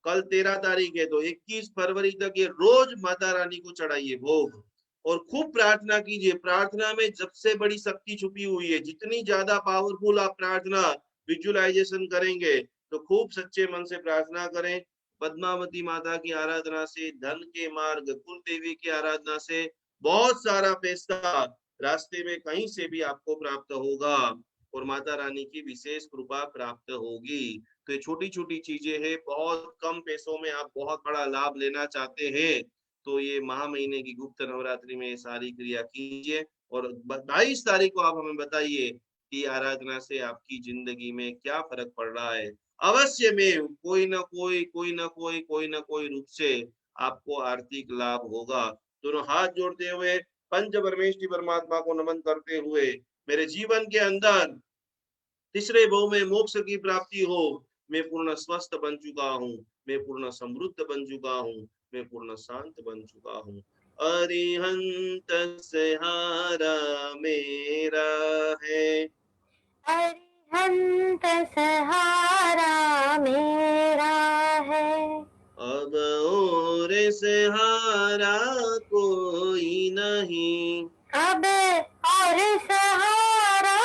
कल 13 तारीख है, तो 21 फरवरी तक ये रोज माता रानी को चढ़ाइए भोग और खूब प्रार्थना कीजिए। प्रार्थना में सबसे बड़ी शक्ति छुपी हुई है। जितनी ज्यादा पावरफुल आप प्रार्थना विजुअलाइजेशन करेंगे तो खूब सच्चे मन से प्रार्थना करें। पद्मावती माता की आराधना से धन के मार्ग, कुल देवी की आराधना से बहुत सारा पैसा रास्ते में कहीं से भी आपको प्राप्त होगा और माता रानी की विशेष कृपा प्राप्त होगी। तो ये छोटी छोटी चीजें हैं, बहुत कम पैसों में आप बहुत बड़ा लाभ लेना चाहते हैं तो ये महा महीने की गुप्त नवरात्रि में सारी क्रिया कीजिए। और 22 तारीख को आप हमें बताइए कि आराधना से आपकी जिंदगी में क्या फर्क पड़ रहा है। अवश्य में कोई ना कोई रूप से आपको आर्थिक लाभ होगा। दोनों हाथ जोड़ते हुए पंच परमेष्टि परमात्मा को नमन करते हुए मेरे जीवन के अंदर तीसरे भाव में मोक्ष की प्राप्ति हो। मैं पूर्ण स्वस्थ बन चुका हूँ, मैं पूर्ण समृद्ध बन चुका हूँ, मैं पूर्ण शांत बन चुका हूँ। अरिहंत सहारा मेरा है, अरिहंत सहारा मेरा है, अब और सहारा कोई नहीं, अब और सहारा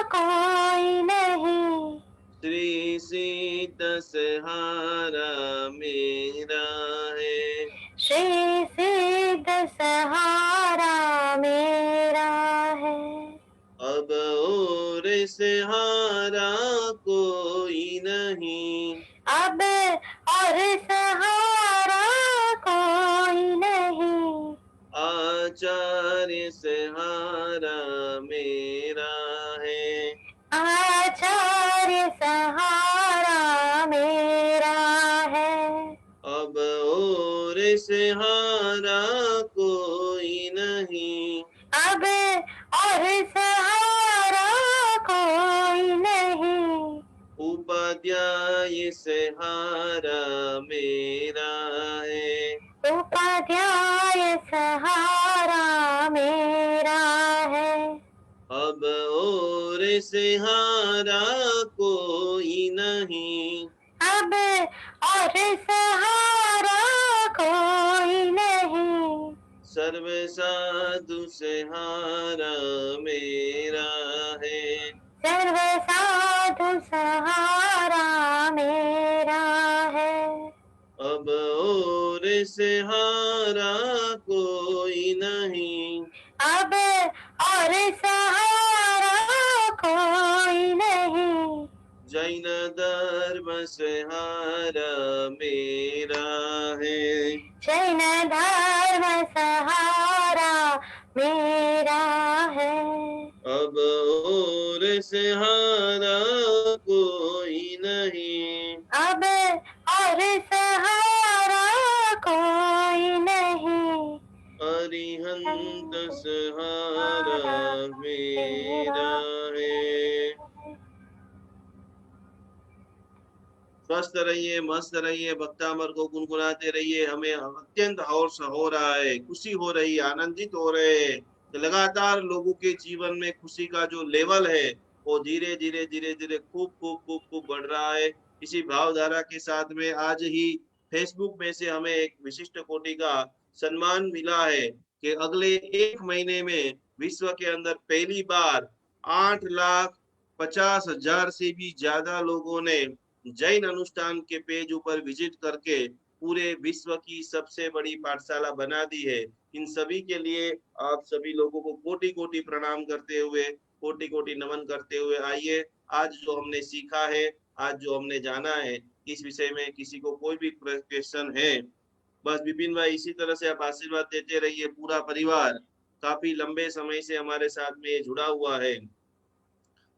कोई नहीं, श्री सीत सहारा मेरा है, श्री सिद्ध सहारा मेरा है, अब और सहारा कोई नहीं, अब और सहारा कोई नहीं, आचार्य सहारा मेरा है, आचार्य सहारा मेरा है, अब और सहारा कोई नहीं, अब और सहारा कोई नहीं, उपाध्याय सहारा मेरा है, उपाध्याय सहारा मेरा है, अब और सहारा कोई नहीं, अब और सहारा कोई नहीं, सर्व साधु सहारा मेरा है, सर्व साधु सहारा मेरा है, अब और सहारा कोई नहीं, अब और सहारा कोई नहीं, जैन धर्म सहारा मेरा है, जैन धर्म सहारा मेरा है। अब और सहारा कोई नहीं, अब और सहारा कोई नहीं, अरिहंत सहारा मेरा है। स्वस्थ रहिए, मस्त रहिए, भक्तामर को गुनगुनाते रहिए। हमें अत्यंत हर्ष हो रहा है, खुशी हो रही है, आनंदित हो रहे हैं। तो लगातार लोगों के जीवन में खुशी का जो लेवल है वो धीरे धीरे धीरे धीरे खूब खूब खूब खूब बढ़ रहा है। इसी भावधारा के साथ में आज ही फेसबुक में से हमें एक विशिष्ट कोटि का सम्मान मिला है कि अगले 1 महीने में विश्व के अंदर पहली बार 8,50,000 से भी ज्यादा लोगों ने जैन अनुष्ठान के पेज ऊपर विजिट करके पूरे विश्व की सबसे बड़ी पाठशाला बना दी है। इन सभी के लिए आप सभी लोगों को कोटि कोटि प्रणाम करते हुए, कोटि कोटि नमन करते हुए आइए, आज जो हमने सीखा है, आज जो हमने जाना है, इस विषय में किसी को कोई भी क्वेश्चन है, बस विपिन भाई इसी तरह से आप आशीर्वाद देते रहिए। पूरा परिवार काफी लंबे समय से हमारे साथ में जुड़ा हुआ है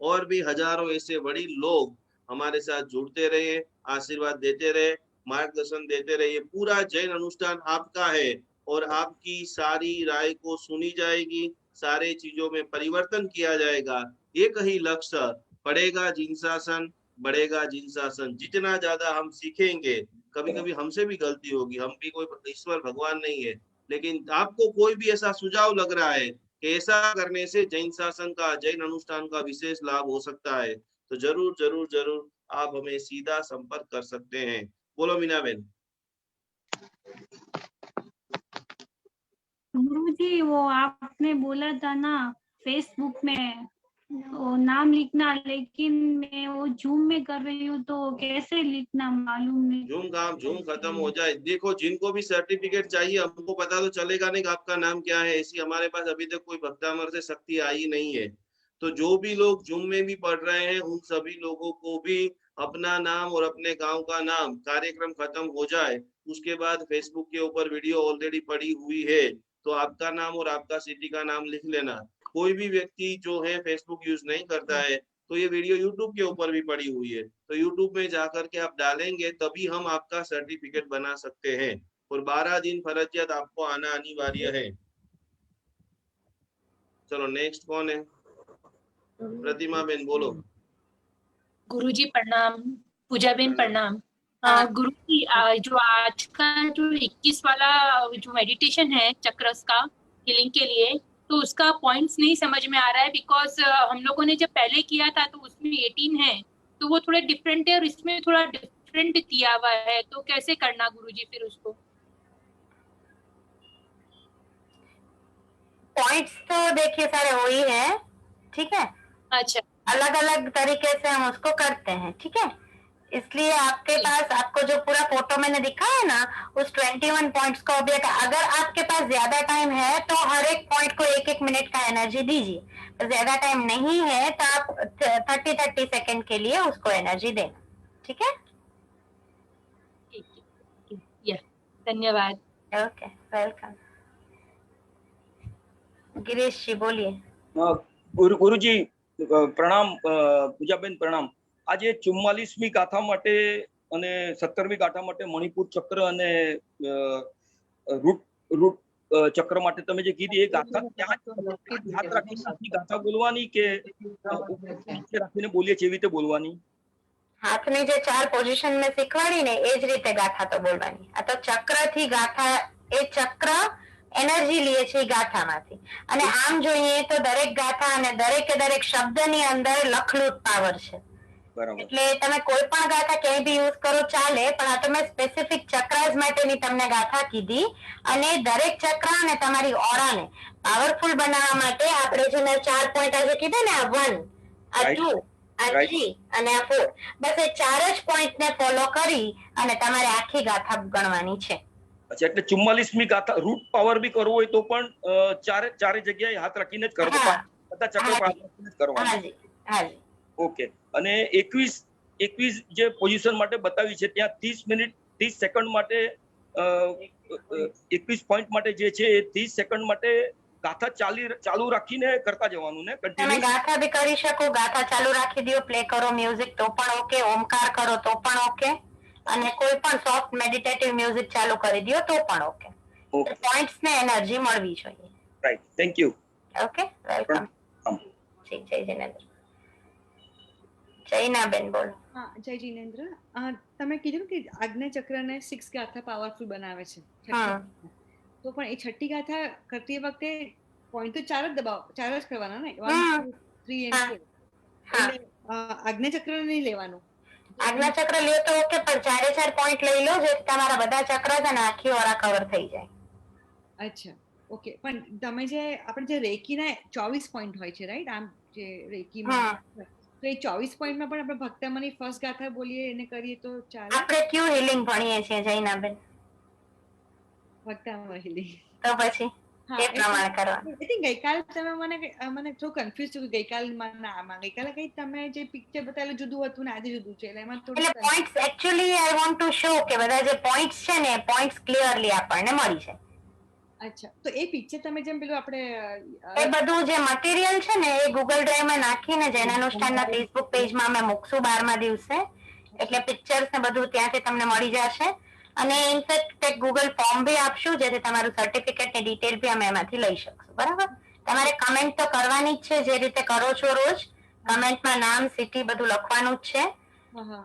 और भी हजारों ऐसे बड़ी लोग हमारे साथ जुड़ते रहे, आशीर्वाद देते रहे, मार्गदर्शन देते रहिए। पूरा जैन अनुष्ठान आपका है और आपकी सारी राय को सुनी जाएगी, सारे चीजों में परिवर्तन किया जाएगा। एक ही लक्ष्य, पढ़ेगा जिन शासन, बढ़ेगा जिन शासन। जितना ज्यादा हम सीखेंगे, कभी कभी हमसे भी गलती होगी, हम भी कोई ईश्वर भगवान नहीं है, लेकिन आपको कोई भी ऐसा सुझाव लग रहा है कि ऐसा करने से जैन शासन का, जैन अनुष्ठान का विशेष लाभ हो सकता है, तो जरूर जरूर जरूर आप हमें सीधा संपर्क कर सकते हैं। बोलो मीना बहन। गुरुजी, वो आपने बोला था ना फेसबुक में वो नाम लिखना, लेकिन मैं वो जूम में कर रही हूँ तो कैसे लिखना मालूम नहीं। जूम काम जूम खत्म हो जाए। देखो, जिनको भी सर्टिफिकेट चाहिए, हमको पता तो चलेगा नहीं कि आपका नाम क्या है, ऐसी हमारे पास अभी तक कोई भक्तामर से शक्ति आई नहीं है। तो जो भी लोग जूम में भी पढ़ रहे हैं, उन सभी लोगों को भी अपना नाम और अपने गांव का नाम, कार्यक्रम खत्म हो जाए उसके बाद फेसबुक के ऊपर वीडियो ऑलरेडी पड़ी हुई है, तो आपका नाम और आपका सिटी का नाम लिख लेना। कोई भी व्यक्ति जो है फेसबुक यूज नहीं करता है, तो ये वीडियो यूट्यूब के ऊपर भी पड़ी हुई है, तो यूट्यूब में जाकर के आप डालेंगे तभी हम आपका सर्टिफिकेट बना सकते हैं। और 12 दिन फर्जियत आपको आना अनिवार्य है। चलो नेक्स्ट कौन है? प्रतिमा बेन बोलो। गुरुजी प्रणाम। पूजा बेन प्रणाम। गुरुजी, जो आज का जो 21 वाला जो मेडिटेशन है चक्रस का हीलिंग के लिए, तो उसका पॉइंट्स नहीं समझ में आ रहा है, बिकॉज हम लोगों ने जब पहले किया था तो उसमें 18 है, तो वो थोड़ा डिफरेंट है और इसमें थोड़ा डिफरेंट दिया हुआ है, तो कैसे करना गुरुजी फिर उसको? पॉइंट्स तो देखिए सारे वही है, ठीक है। अच्छा, अलग अलग तरीके से हम उसको करते हैं, ठीक है। इसलिए आपके पास, आपको जो पूरा फोटो मैंने दिखाया ना, उस 21 पॉइंट्स को भी, अगर आपके पास ज्यादा टाइम है तो हर एक पॉइंट को 1-1 मिनट का एनर्जी दीजिए। तो ज्यादा टाइम नहीं है तो आप 30-30 सेकेंड के लिए उसको एनर्जी देना, ठीक है। धन्यवाद। Okay, welcome. गिरीश जी बोलिए। गुरुजी प्रणाम, પૂજાબેન પ્રણામ। આજે 44મી ગાથા માટે અને 17મી ગાથા માટે મણિપુર ચક્ર અને રૂટ ચક્ર માટે તમે જે કીધી એ ગાથા ત્યાં હાથ રાખીને ગાથા બોલવાની કે નીચે રાખીને બોલીએ જેવી રીતે બોલવાની? હાથની જે 4 પોઝિશન મેં શીખવાડી ને એ જ રીતે ગાથા તો બોલવાની। આ તો ચક્રથી ગાથા, એ ચક્ર એનર્જી લે છે ગાથામાંથી, અને આમ જોઈએ તો દરેક ગાથા અને દરેક શબ્દની અંદર લખલૂટ પાવર છે। એટલે તમે કોઈ પણ ગાથા ક્યાંય બી યુઝ કરો ચાલે, પણ આ તો મેં સ્પેસિફિક ચક્રાસ માટેની તમને ગાથા કીધી, અને દરેક ચક્ર અને તમારી ઓરાને પાવરફુલ બનાવવા માટે આપણે જે મેં 4 પોઈન્ટ આજે કીધા ને, આ 1, આ 2, આ 3 અને આ 4, બસ એ 4 જ પોઈન્ટ ને ફોલો કરી અને તમારે આખી ગાથા ગણવાની છે। अच्छा, એટલે 44મી ગાથા રૂટ પાવર બી કરવો હોય તો પણ ચારે જગ્યાએ હાથ રાખીને જ કરવો, બધા ચક્ર પર હાથ રાખીને જ કરવાનું? હાજી, હાજી। ઓકે। અને 21 જે પોઝિશન માટે બતાવી છે ત્યાં 30 મિનિટ 30 સેકન્ડ માટે 21 પોઈન્ટ માટે જે છે એ 30 સેકન્ડ માટે ગાથા ચાલુ રાખીને કરતા જવાનું ને તમે કન્ટિન્યુ. ગાથા બી કરી શકો, ગાથા ચાલુ રાખી દો, પ્લે કરો મ્યુઝિક તો પણ ઓકે, ઓમકાર કરો તો પણ ઓકે, અને કોઈ પણ સોફ્ટ મેડિટેટિવ મ્યુઝિક ચાલુ કરી દો તો પણ ઓકે. ઓકે, પોઈન્ટ્સ ને એનર્જી મળવી જોઈએ. Right, thank you. Okay, welcome. જી, જય જિનેન્દ્ર. જયનાબેન બોલો. હા, જય જિનેન્દ્ર. તમે કીધું કે આજ્ઞા ચક્રને 6 ગાથા પાવરફુલ બનાવે છે. હા. તો પણ એ છઠ્ઠી ગાથા કરતી વખતે પોઈન્ટ તો 4 જ કરવાના ને, 1 હા. 2 3 and 4. હા. એટલે આજ્ઞા ચક્ર નહીં લેવાનું. આજ્ઞા ચક્ર લ્યો તો ઓકે, પણ 4 પોઈન્ટ લઈ લો જેથી તમારા બધા ચક્ર છે ને આખી ઓરા કવર થઈ જાય. અચ્છા, ઓકે. પણ તમે જે આપણે જે રેકીના 24 પોઈન્ટ હોય છે, રાઈટ? આમ જે રેકીમાં તો એ 24 પોઈન્ટમાં પણ આપણે ભક્તમની ફર્સ્ટ ગાથા બોલીએ એને કરીએ તો ચાલે? આપણે ક્યુ હિલિંગ ભણીએ છીએ જયનાબેન, ભક્તમ હિલિંગ. તો પછી એ પ્રમાણે કરવાનું. I think ગઈકાલે તમે મને થોડું કન્ફ્યુઝ થયું. ગઈકાલે કઈ તમે જે પિક્ચર બતાવેલું જુદું હતું ને આજે જુદું છે, એટલે એમાં થોડું એટલે points actually I want to show કે બધા જે પોઈન્ટ્સ છે ને પોઈન્ટ્સ ક્લિયરલી આપણને મળી છે. અચ્છા, તો એ પિક્ચર તમે જેમ પેલું આપણે એ બધું જે મટીરિયલ છે ને એ ગૂગલ ડ્રાઈવમાં નાખીને જૈન અનુષ્ઠાનના ફેસબુક પેજમાં અમે મૂકશું 12મા દિવસે, એટલે પિક્ચર્સ ને બધું ત્યાંથી તમને મળી જશે. અને ઇનફેક્ટ એક ગૂગલ ફોર્મ બી આપશું જેથી તમારું સર્ટિફિકેટ ની ડિટેલ બી અમે એમાંથી લઈ શકશું. બરાબર? તમારે કમેન્ટ તો કરવાની જ છે, જે રીતે કરો છો રોજ. કમેન્ટમાં નામ, સિટી બધું લખવાનું જ છે.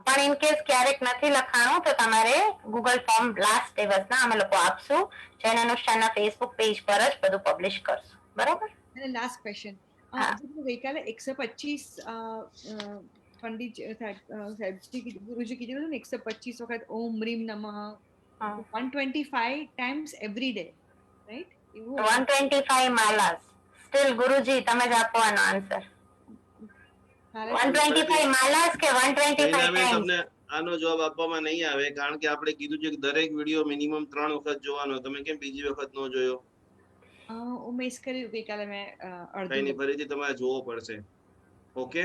પણ ઇન કેસ ક્યારેક નથી લખાણું તો તમારે ગૂગલ ફોર્મ લાસ્ટ દિવસના અમે લોકો આપશું. જૈન અનુષ્ઠાનના ફેસબુક પેજ પર જ બધું પબ્લિશ કરશું. બરાબર? અને લાસ્ટ ક્વેશ્ચન, ગઈકાલે 125 પંડિત સાહેબજી ગુરુજી કીધું ને 125 વખત ઓમ રીમ નમઃ, 125 times every day, right? 125 માલાસ. Steel ગુરુજી તમે જ આપવાનો આન્સર. 125 માલાસ કે 125 ટાઈમ્સ? તમને આનો જવાબ આપવામાં નહીં આવે કારણ કે આપણે કીધું છે કે દરેક વિડિયો મિનિમમ 3 વખત જોવાનો. તમે કેમ બીજી વખત ન જોયો? મિસ કર્યું ગઈકાલે મેં કઈ ફરીથી તમારે જોવો પડશે. ઓકે,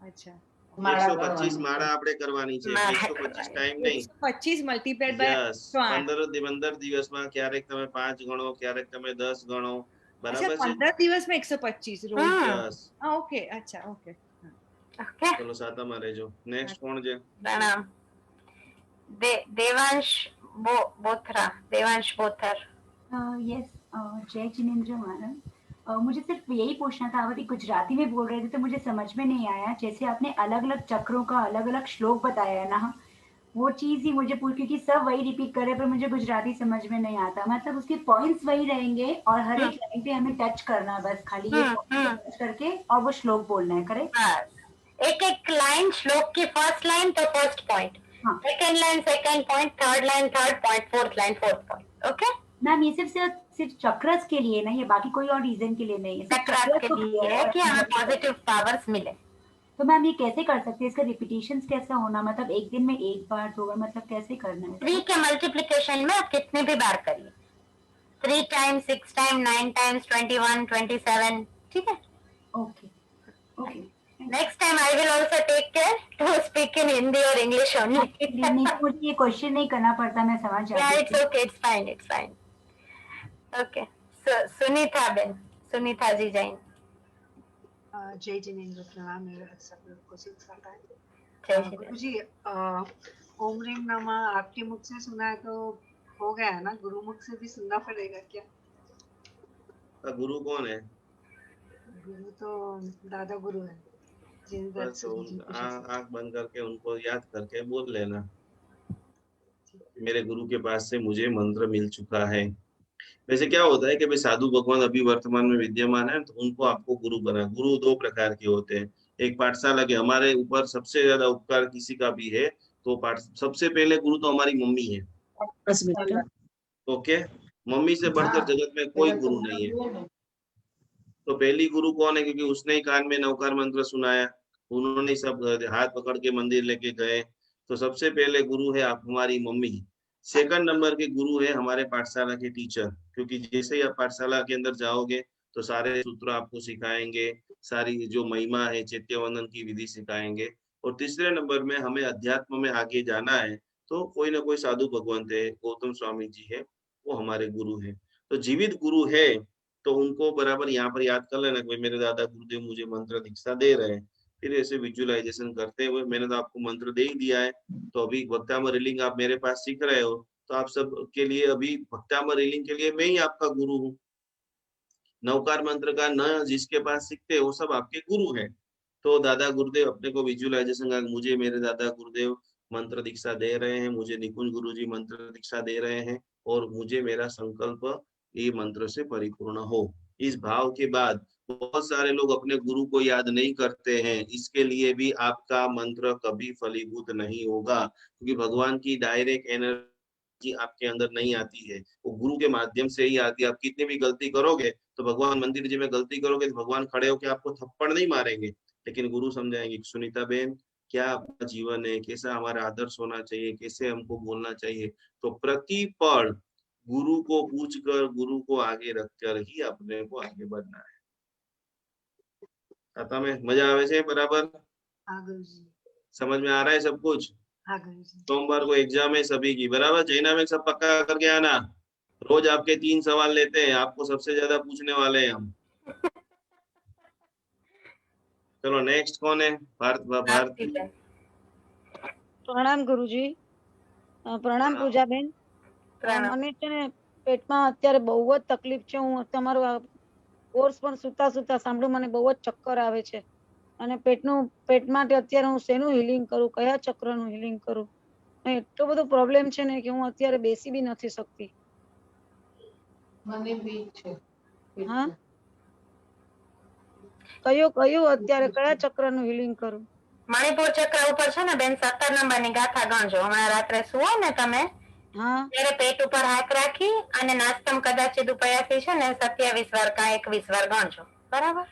અચ્છા. 125 માળા આપણે કરવાની છે, 125 ટાઈમ નહીં. 125 મલ્ટીપ્લાઈડ બાય 15 દિવસમાં ક્યારેક તમે 5 ગણો, ક્યારેક તમે 10 ગણો. બરાબર છે? 15 દિવસમાં 125 રોજ. ઓકે, અચ્છા, ઓકે. ચલો સાતામાં રહેજો. નેક્સ્ટ કોણ છે? પ્રણામ. देवांश बोथरा, देवांश बोथर. यस, जय जिनेंद्र महाराज. मुझे सिर्फ यही पूछना था, आप अभी गुजराती में बोल रहे थे तो मुझे समझ में नहीं आया. जैसे आपने अलग अलग चक्रों का अलग अलग श्लोक बताया है ना, वो चीज ही मुझे क्योंकि सब वही रिपीट कर रहे पर मुझे गुजराती समझ में नहीं आता. मतलब उसके पॉइंट्स वही रहेंगे और हर एक लाइन पे हमें टच करना है, बस खाली ये टच करके और वो श्लोक बोलना है. करेक्ट? एक एक लाइन श्लोक की फर्स्ट लाइन तो first point, second line second point, third line third point, fourth line fourth point. Okay ma'am, ये सिर्फ चक्रस के लिए नहीं है, बाकी कोई और रीजन के लिए नहीं है. चक्रस के लिए है कि हमें पॉजिटिव पावर्स मिले. तो मैम ये कैसे कर सकते हैं? इसका रिपीटेशंस कैसा होना, मतलब एक दिन में 1 बार 2 बार, मतलब कैसे करना है? 3 के मल्टीप्लिकेशन में आप कितने भी बार करिए. 3 टाइम्स, 6 टाइम्स, 9 टाइम्स, 21, 27. ठीक है? Okay, okay. Next time I will also take care to speak in Hindi or English only. नहीं, मुझे ये क्वेश्चन नहीं करना पड़ता, मैं समझ जाती हूँ. Yeah, it's okay, it's fine, it's fine. Okay. So Sunita बेन, सुनीता जी जैन. जय जिनेंद्र. प्रणाम. मेरे सब लोग को सिखाता है. जय जिनेंद्र जी. ओम रीम नमः आपके मुख से सुना है तो हो गया है ना, गुरु मुख से भी सुनना पड़ेगा क्या? गुरु कौन है? गुरु तो दादा गुरु है. आंख बंद करके उनको याद करके बोल लेना, मेरे गुरु के पास से मुझे मंत्र मिल चुका है. वैसे क्या होता है कि भाई साधु भगवान अभी वर्तमान में विद्यमान है तो उनको आपको गुरु बना. गुरु 2 प्रकार के होते हैं. एक पाठशाला के हमारे ऊपर सबसे ज्यादा उपकार किसी का भी है तो सबसे पहले गुरु तो हमारी मम्मी है. ओके, मम्मी से बढ़कर जगत में कोई गुरु नहीं है. तो पहली गुरु कौन है? क्योंकि उसने ही कान में नवकार मंत्र सुनाया, उन्होंने सब हाथ पकड़ के मंदिर लेके गए. तो सबसे पहले गुरु है आप हमारी मम्मी. सेकंड नंबर के गुरु है हमारे पाठशाला के टीचर, क्योंकि जैसे ही आप पाठशाला के अंदर जाओगे तो सारे सूत्र आपको सिखाएंगे, सारी जो महिमा है चैत्यवंदन की विधि सिखाएंगे. और तीसरे नंबर में हमें अध्यात्म में आगे जाना है तो कोई ना कोई साधु भगवंत है, गौतम स्वामी जी है, वो हमारे गुरु है. तो जीवित गुरु है तो उनको बराबर यहाँ पर याद कर लेना कि भाई मेरे दादा गुरुदेव मुझे मंत्र दीक्षा दे रहे हैं। फिर ऐसे विजुअलाइजेशन करते हुए, मैंने तो आपको मंत्र दे ही दिया है, तो अभी भक्तामर रीलिंग आप मेरे पास सीख रहे हो, तो आप सब के लिए अभी भक्तामर रीलिंग के लिए मैं ही आपका गुरु हूँ। नवकार मंत्र का न जिसके पास सीखते वो सब आपके गुरु हैं। तो दादा गुरुदेव अपने को विजुअलाइजेशन का, मुझे मेरे दादा गुरुदेव मंत्र दीक्षा दे रहे हैं, मुझे निकुंज गुरुजी मंत्र दीक्षा दे रहे हैं, और मुझे मेरा संकल्प ये मंत्र से परिपूर्ण हो। इस भाव के बाद बहुत सारे लोग अपने गुरु को याद नहीं करते हैं, इसके लिए भी आपका मंत्र कभी फलीभूत नहीं होगा, क्योंकि भगवान की डायरेक्ट एनर्जी आपके अंदर नहीं आती है, वो गुरु के माध्यम से ही आती है। आप कितनी भी गलती करोगे तो भगवान मंदिर जी में गलती करोगे तो भगवान खड़े होकर आपको थप्पड़ नहीं मारेंगे, लेकिन गुरु समझाएंगे सुनीता बेन क्या आपका जीवन है, कैसा हमारा आदर्श होना चाहिए, कैसे हमको बोलना चाहिए। तो प्रति पल गुरु को पूछ कर, गुरु को आगे रखकर ही अपने को आगे बढ़ना है। आता में मजा आवे छे बराबर? हाँ गुरुजी। समझ में आ रहा है सब कुछ? हाँ गुरुजी। सोमवार को एग्जाम है सभी की, बराबर? जैना में सब पक्का करके आना। रोज आपके 3 सवाल लेते हैं, आपको सबसे ज्यादा पूछने वाले हैं हम। चलो नेक्स्ट कौन है? भारती। प्रणाम गुरुजी। प्रणाम पूजाबेन। મને છે ને પેટમાં અત્યારે બહુ જ તકલીફ છે. હું તમારો કોર્સ પણ સુતા સુતા સાંભળું, મને બહુ જ ચક્કર આવે છે અને પેટ માટે અત્યારે હું શેનું હીલિંગ કરું, કયા ચક્રનું હીલિંગ કરું? એટલો બધો પ્રોબ્લેમ છે ને કે હું અત્યારે બેસી બી નથી શકતી. મને બી છે. હા, કયું અત્યારે કયા ચક્રનું હીલિંગ કરું? મણિપુર ચક્ર ઉપર છે ને બેન 17 નંબરની ગાથા ગણજો. હમણાં રાત્રે સુવો ને તમે ત્યારે પેટ ઉપર હાથ રાખી અને નાસ્તમ કદાચિત ઉપયાથી છે ને 27 વાર કા 21 વાર ગણજો, બરાબર?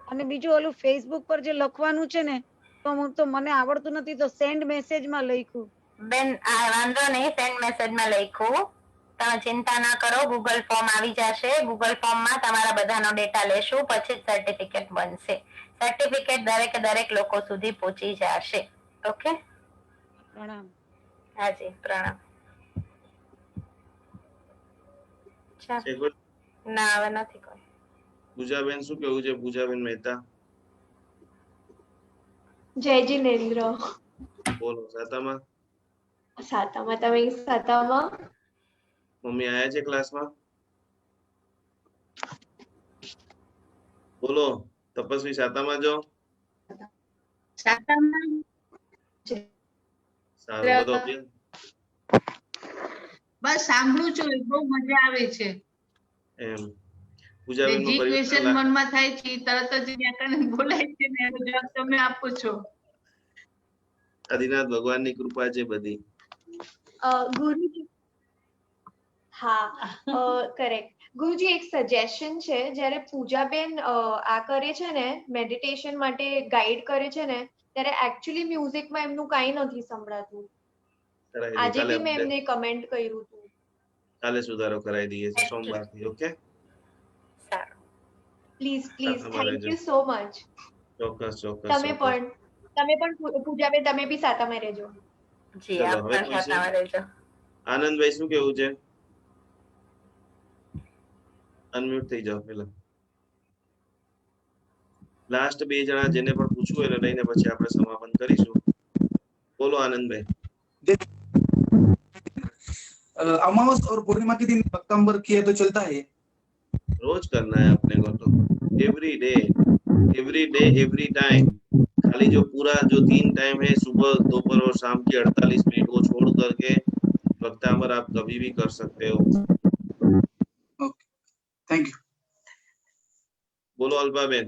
અને બીજું ઓલું ફેસબુક પર જે લખવાનું છે ને તો મને આવડતું નથી, તો સેન્ડ મેસેજમાં લખ્યું. બેન આ વાંધો નહીં, સેન્ડ મેસેજમાં લખ્યું, તમે ચિંતા ના કરો, ગૂગલ ફોર્મ આવી જશે. ગૂગલ ફોર્મમાં તમારા બધાનો ડેટા લેશું, પછી જ સર્ટિફિકેટ બનશે. સર્ટિફિકેટ દરેક લોકો સુધી પહોંચી જશે. ઓકે? પ્રણામ. હાજી પ્રણામ. ના હવે નથી કોઈ. પૂજાબેન શું કેવું છે? પૂજાબેન મહેતા. જય જીનેન્દ્ર. બોલો. સાતામાં તમે સાતામાં મમ્મી આયા છે ક્લાસમાં? બોલો. તપસ્વી સાતામાં જો. સાતામાં સારું બધો બસ સાંભળું છું, બહુ મજા આવે છે. એમ પૂજાબેન નો જે ક્વેશ્ચન પરિવાર મનમાં થાય છે તરત જ ત્યાં બોલાય છે ને એનો જવાબ તમે આપો છો. આદિનાથ ભગવાનની કૃપા છે બધી. ગુરુજી હા કરેક્ટ. ગુરુજી એક સજેશન છે, જ્યારે પૂજાબેન આ કરે છે ને મેડિટેશન માટે ગાઈડ કરે છે ને ત્યારે એકચ્યુઅલી મ્યુઝિકમાં એમનું કાંઈ નથી સંભળાતું. આજે બી મેં એમને કમેન્ટ કર્યું હતું. કાલે સુધારો કરાવી દઈએ છે સોમવારથી. Okay please thank you so much. ચોક્કસ. તમે પણ પૂજાબેન તમે બી સાતામાં રહેજો. જી આપ પણ સાતામાં રહેજો. આનંદભાઈ શું કેવું છે? અનમ્યુટ થઈ જાઓ પેલા. લાસ્ટ 2 જણા જેને પણ પૂછવું એને લઈને પછી આપણે સમાપન કરીશું. બોલો આનંદભાઈ. अमावस और पूर्णिमा के दिन भक्तांबर किया तो चलता है? रोज करना है अपने को, तो एवरी डे एवरी टाइम। खाली जो पूरा जो 3 टाइम है सुबह दोपहर और शाम की 48 मिनट वो छोड़ करके भक्तांबर आप कभी भी कर सकते हो। Okay thank you. बोलो अल्पाबेन।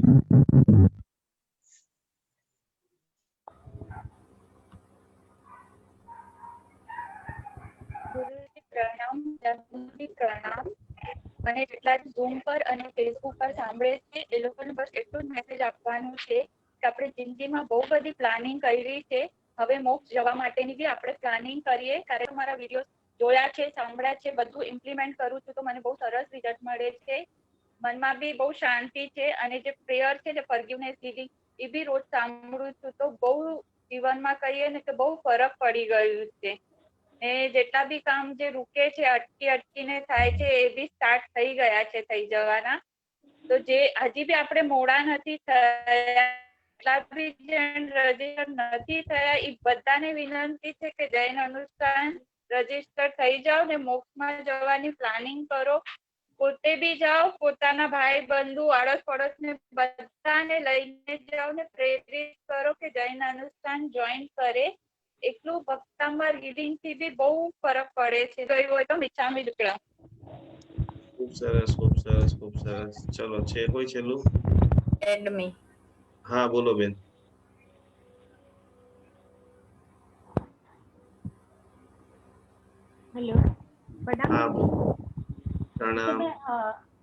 પ્રણામ. મને જેટલા ઝૂમ પર અને ફેસબુક પર સાંભળે છે એ લોકોને બસ એટલું જ મેસેજ આપવાનું છે કે આપણે જિંદગીમાં બહુ બધી પ્લાનિંગ કરી છે, હવે મોક્ષ જવા માટેની બી આપણે પ્લાનિંગ કરીએ. કારણ મારા વિડીયો જોયા છે, સાંભળ્યા છે, બધું ઇમ્પ્લિમેન્ટ કરું છું તો મને બહુ સરસ રિઝલ્ટ મળે છે. મનમાં બી બહુ શાંતિ છે અને જે પ્રેયર છે જે ફોરગિવનેસ હીલિંગ એ બી રોજ સાંભળું છું તો બહુ જીવનમાં કહીએ ને કે બહુ ફરક પડી ગયું છે. ને જેટલા બી કામ જે રૂકે છે અટકીને થાય છે એ બી સ્ટાર્ટ થઈ ગયા છે થઈ જવાના. તો જે હજી બી આપણે મોડા નથી થયા એટલા બી જણ રજીસ્ટર નથી થયા એ બધાને વિનંતી છે કે જૈન અનુષ્ઠાન રજીસ્ટર થઈ જાઓ ને મોક્ષમાં જવાની પ્લાનિંગ કરો. પોતે બી જાઓ, પોતાના ભાઈ બંધુ આડોશ પડોશને બધાને લઈને જાઓ ને પ્રેરિત કરો કે જૈન અનુષ્ઠાન જોઈન કરે. એટલું ભક્તાંબર હિલિંગ થી બી બહુ ફરક પડે છે. ગયું હોય તો મિચ્છામી દુક્કડમ. खूब सरस, खूब सरस, खूब सरस. चलो छे कोई छेल्लू? એડમી. हाँ बोलो बेन. हेलो प्रणाम हाँ गुरुजी। तो प्रणाम. मैं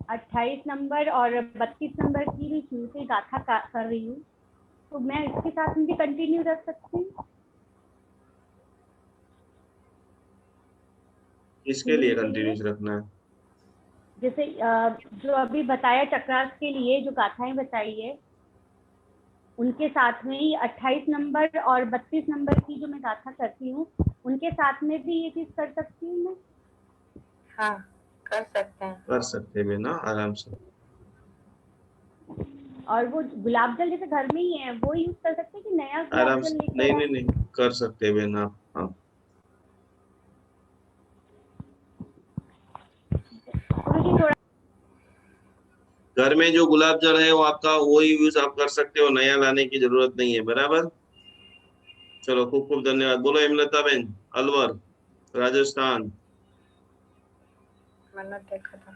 28 नंबर और 32 नंबर की भी शुरू से गाथा कर रही हूँ, तो मैं इसके साथ में भी कंटिन्यू रख सकती हूँ? किसके लिए कंटिन्यूस रखना है? जैसे जो अभी बताया चक्रास के लिए जो गाथाएं बताई है उनके साथ में ही 28 नंबर और 32 नंबर की जो मैं गाथा करती हूँ उनके साथ में भी ये चीज कर सकती हूँ मैं? हाँ कर सकते हैं. कर सकते हैं बेना आराम से. और वो गुलाब जल जैसे घर में ही है वो यूज कर सकते हैं कि नया गुलाब आराम जल से. लेकर नहीं नहीं नहीं कर सकते हैं बेना आप. हाँ गुरुजी थोड़ा घर में जो गुलाब जल है वो आपका वही यूज आप कर सकते हो, नया लाने की जरूरत नहीं है. बराबर. चलो खूब खूब धन्यवाद. बोलो हेमलता बेन अलवर राजस्थान. मैंने देखा था.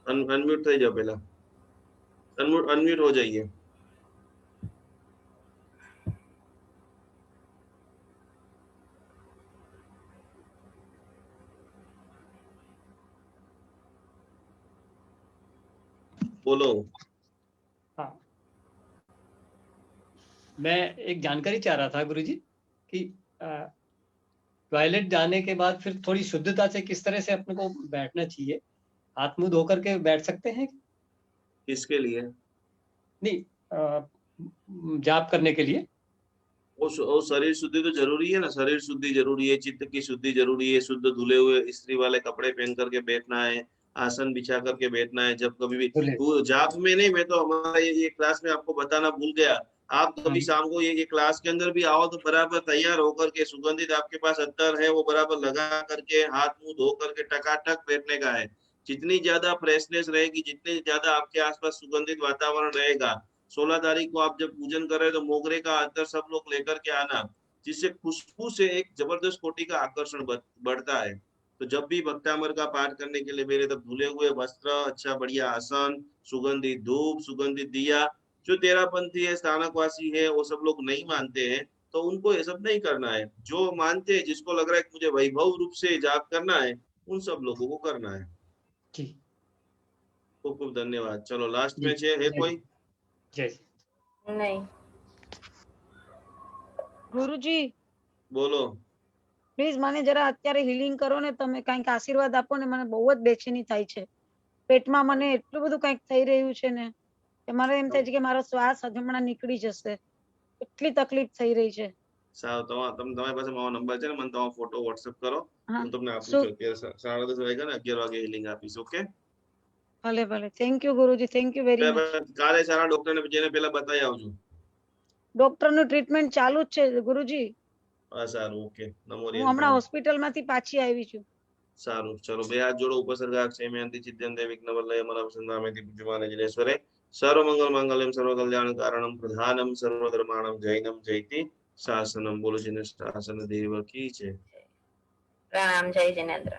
अनम्यूट થઈ જાઓ પહેલા. अनम्यूट हो जाइए. बोलो. हाँ, मैं एक जानकारी चाह रहा था गुरुजी कि टॉयलेट जाने के बाद फिर थोड़ी शुद्धता से किस तरह से अपने को बैठना चाहिए. हाथ मुंह धो करके बैठ सकते हैं? किसके लिए? नहीं, जाप करने के लिए. वो शरीर शुद्धि तो जरूरी है ना. शरीर शुद्धि जरूरी है, चित्त की शुद्धि जरूरी है. शुद्ध धुले हुए इस्त्री वाले कपड़े पहन करके बैठना है, आसन बिछा करके बैठना है. जब कभी भी जाप में नहीं, मैं तो हमारा ये क्लास में आपको बताना भूल गया. आप कभी शाम को ये क्लास के अंदर भी आओ तो बराबर तैयार होकर के सुगंधित आपके पास अत्तर है वो बराबर लगा करके हाथ मुंह धो करके टकाटक बैठने का है. जितनी ज्यादा फ्रेशनेस रहेगी, जितने ज्यादा आपके आसपास सुगंधित वातावरण रहेगा. 16 तारीख को आप जब पूजन कर रहे हो तो मोगरे का अत्तर सब लोग लेकर के आना, जिससे खुशबू से एक जबरदस्त कोटि का आकर्षण बढ़ता है. तो जब भी भक्तामर का पाठ करने के लिए मेरे तब धुले हुए वस्त्र, अच्छा बढ़िया आसन, सुगंधित धूप, सुगंधित दिया. जो तेरापंथी है, स्थानकवासी है, वो सब लोग नहीं मानते हैं तो उनको ये सब नहीं करना है. जो मानते हैं, जिसको लग रहा है कि मुझे वैभव रूप से जाप करना है, उन सब लोगों को करना है. खूब खूब धन्यवाद. चलो लास्ट में है कोई? नहीं. ગુરુજી બોલો. પ્લીઝ મને જરા અત્યારે હીલિંગ કરો ને તમે, કંઈક આશીર્વાદ આપો ને. મને બહુ જ બેચેની થાય છે પેટમાં. મને એટલું બધું કંઈક થઈ રહ્યું છે ને કે મારે એમ થાય છે કે મારો શ્વાસ હમણાં નીકળી જશે, એટલી તકલીફ થઈ રહી છે. સાવ તમારી પાસે મારો નંબર છે ને, મને તમારો ફોટો WhatsApp કરો, હું તમને આપું છું. 10:30 વાગ્યા ને 11 વાગે હીલિંગ આપીશ. ઓકે ભલે ભલે. Thank you Guruji, thank you very much. કાલે સારા ડોક્ટર ને જેને પહેલા બતાવી આવજો. ડોક્ટરનું ટ્રીટમેન્ટ ચાલુ જ છે ગુરુજી. હા સારું. ઓકે નમો હું હમણાં હોસ્પિટલમાંથી પાછી આવી છું. સારું. ચલો બે હાથ જોડો. ઉપસર્ગા ક્ષેમયંતિ ચિત્યંતે વિઘ્નવલ્લય મનવસંધામેતિ પૂજ્યમાને જિનેશ્વરે સર્વમંગલ માંગલ્યમ સર્વકલ્યાણ કારણમ પ્રધાનમ સર્વધર્માણમ જૈનમ જયતિ શાસનમ. બોલો જીનેશ શાસન દેવ કી જય. प्रणाम. जय जिनेन्द्र.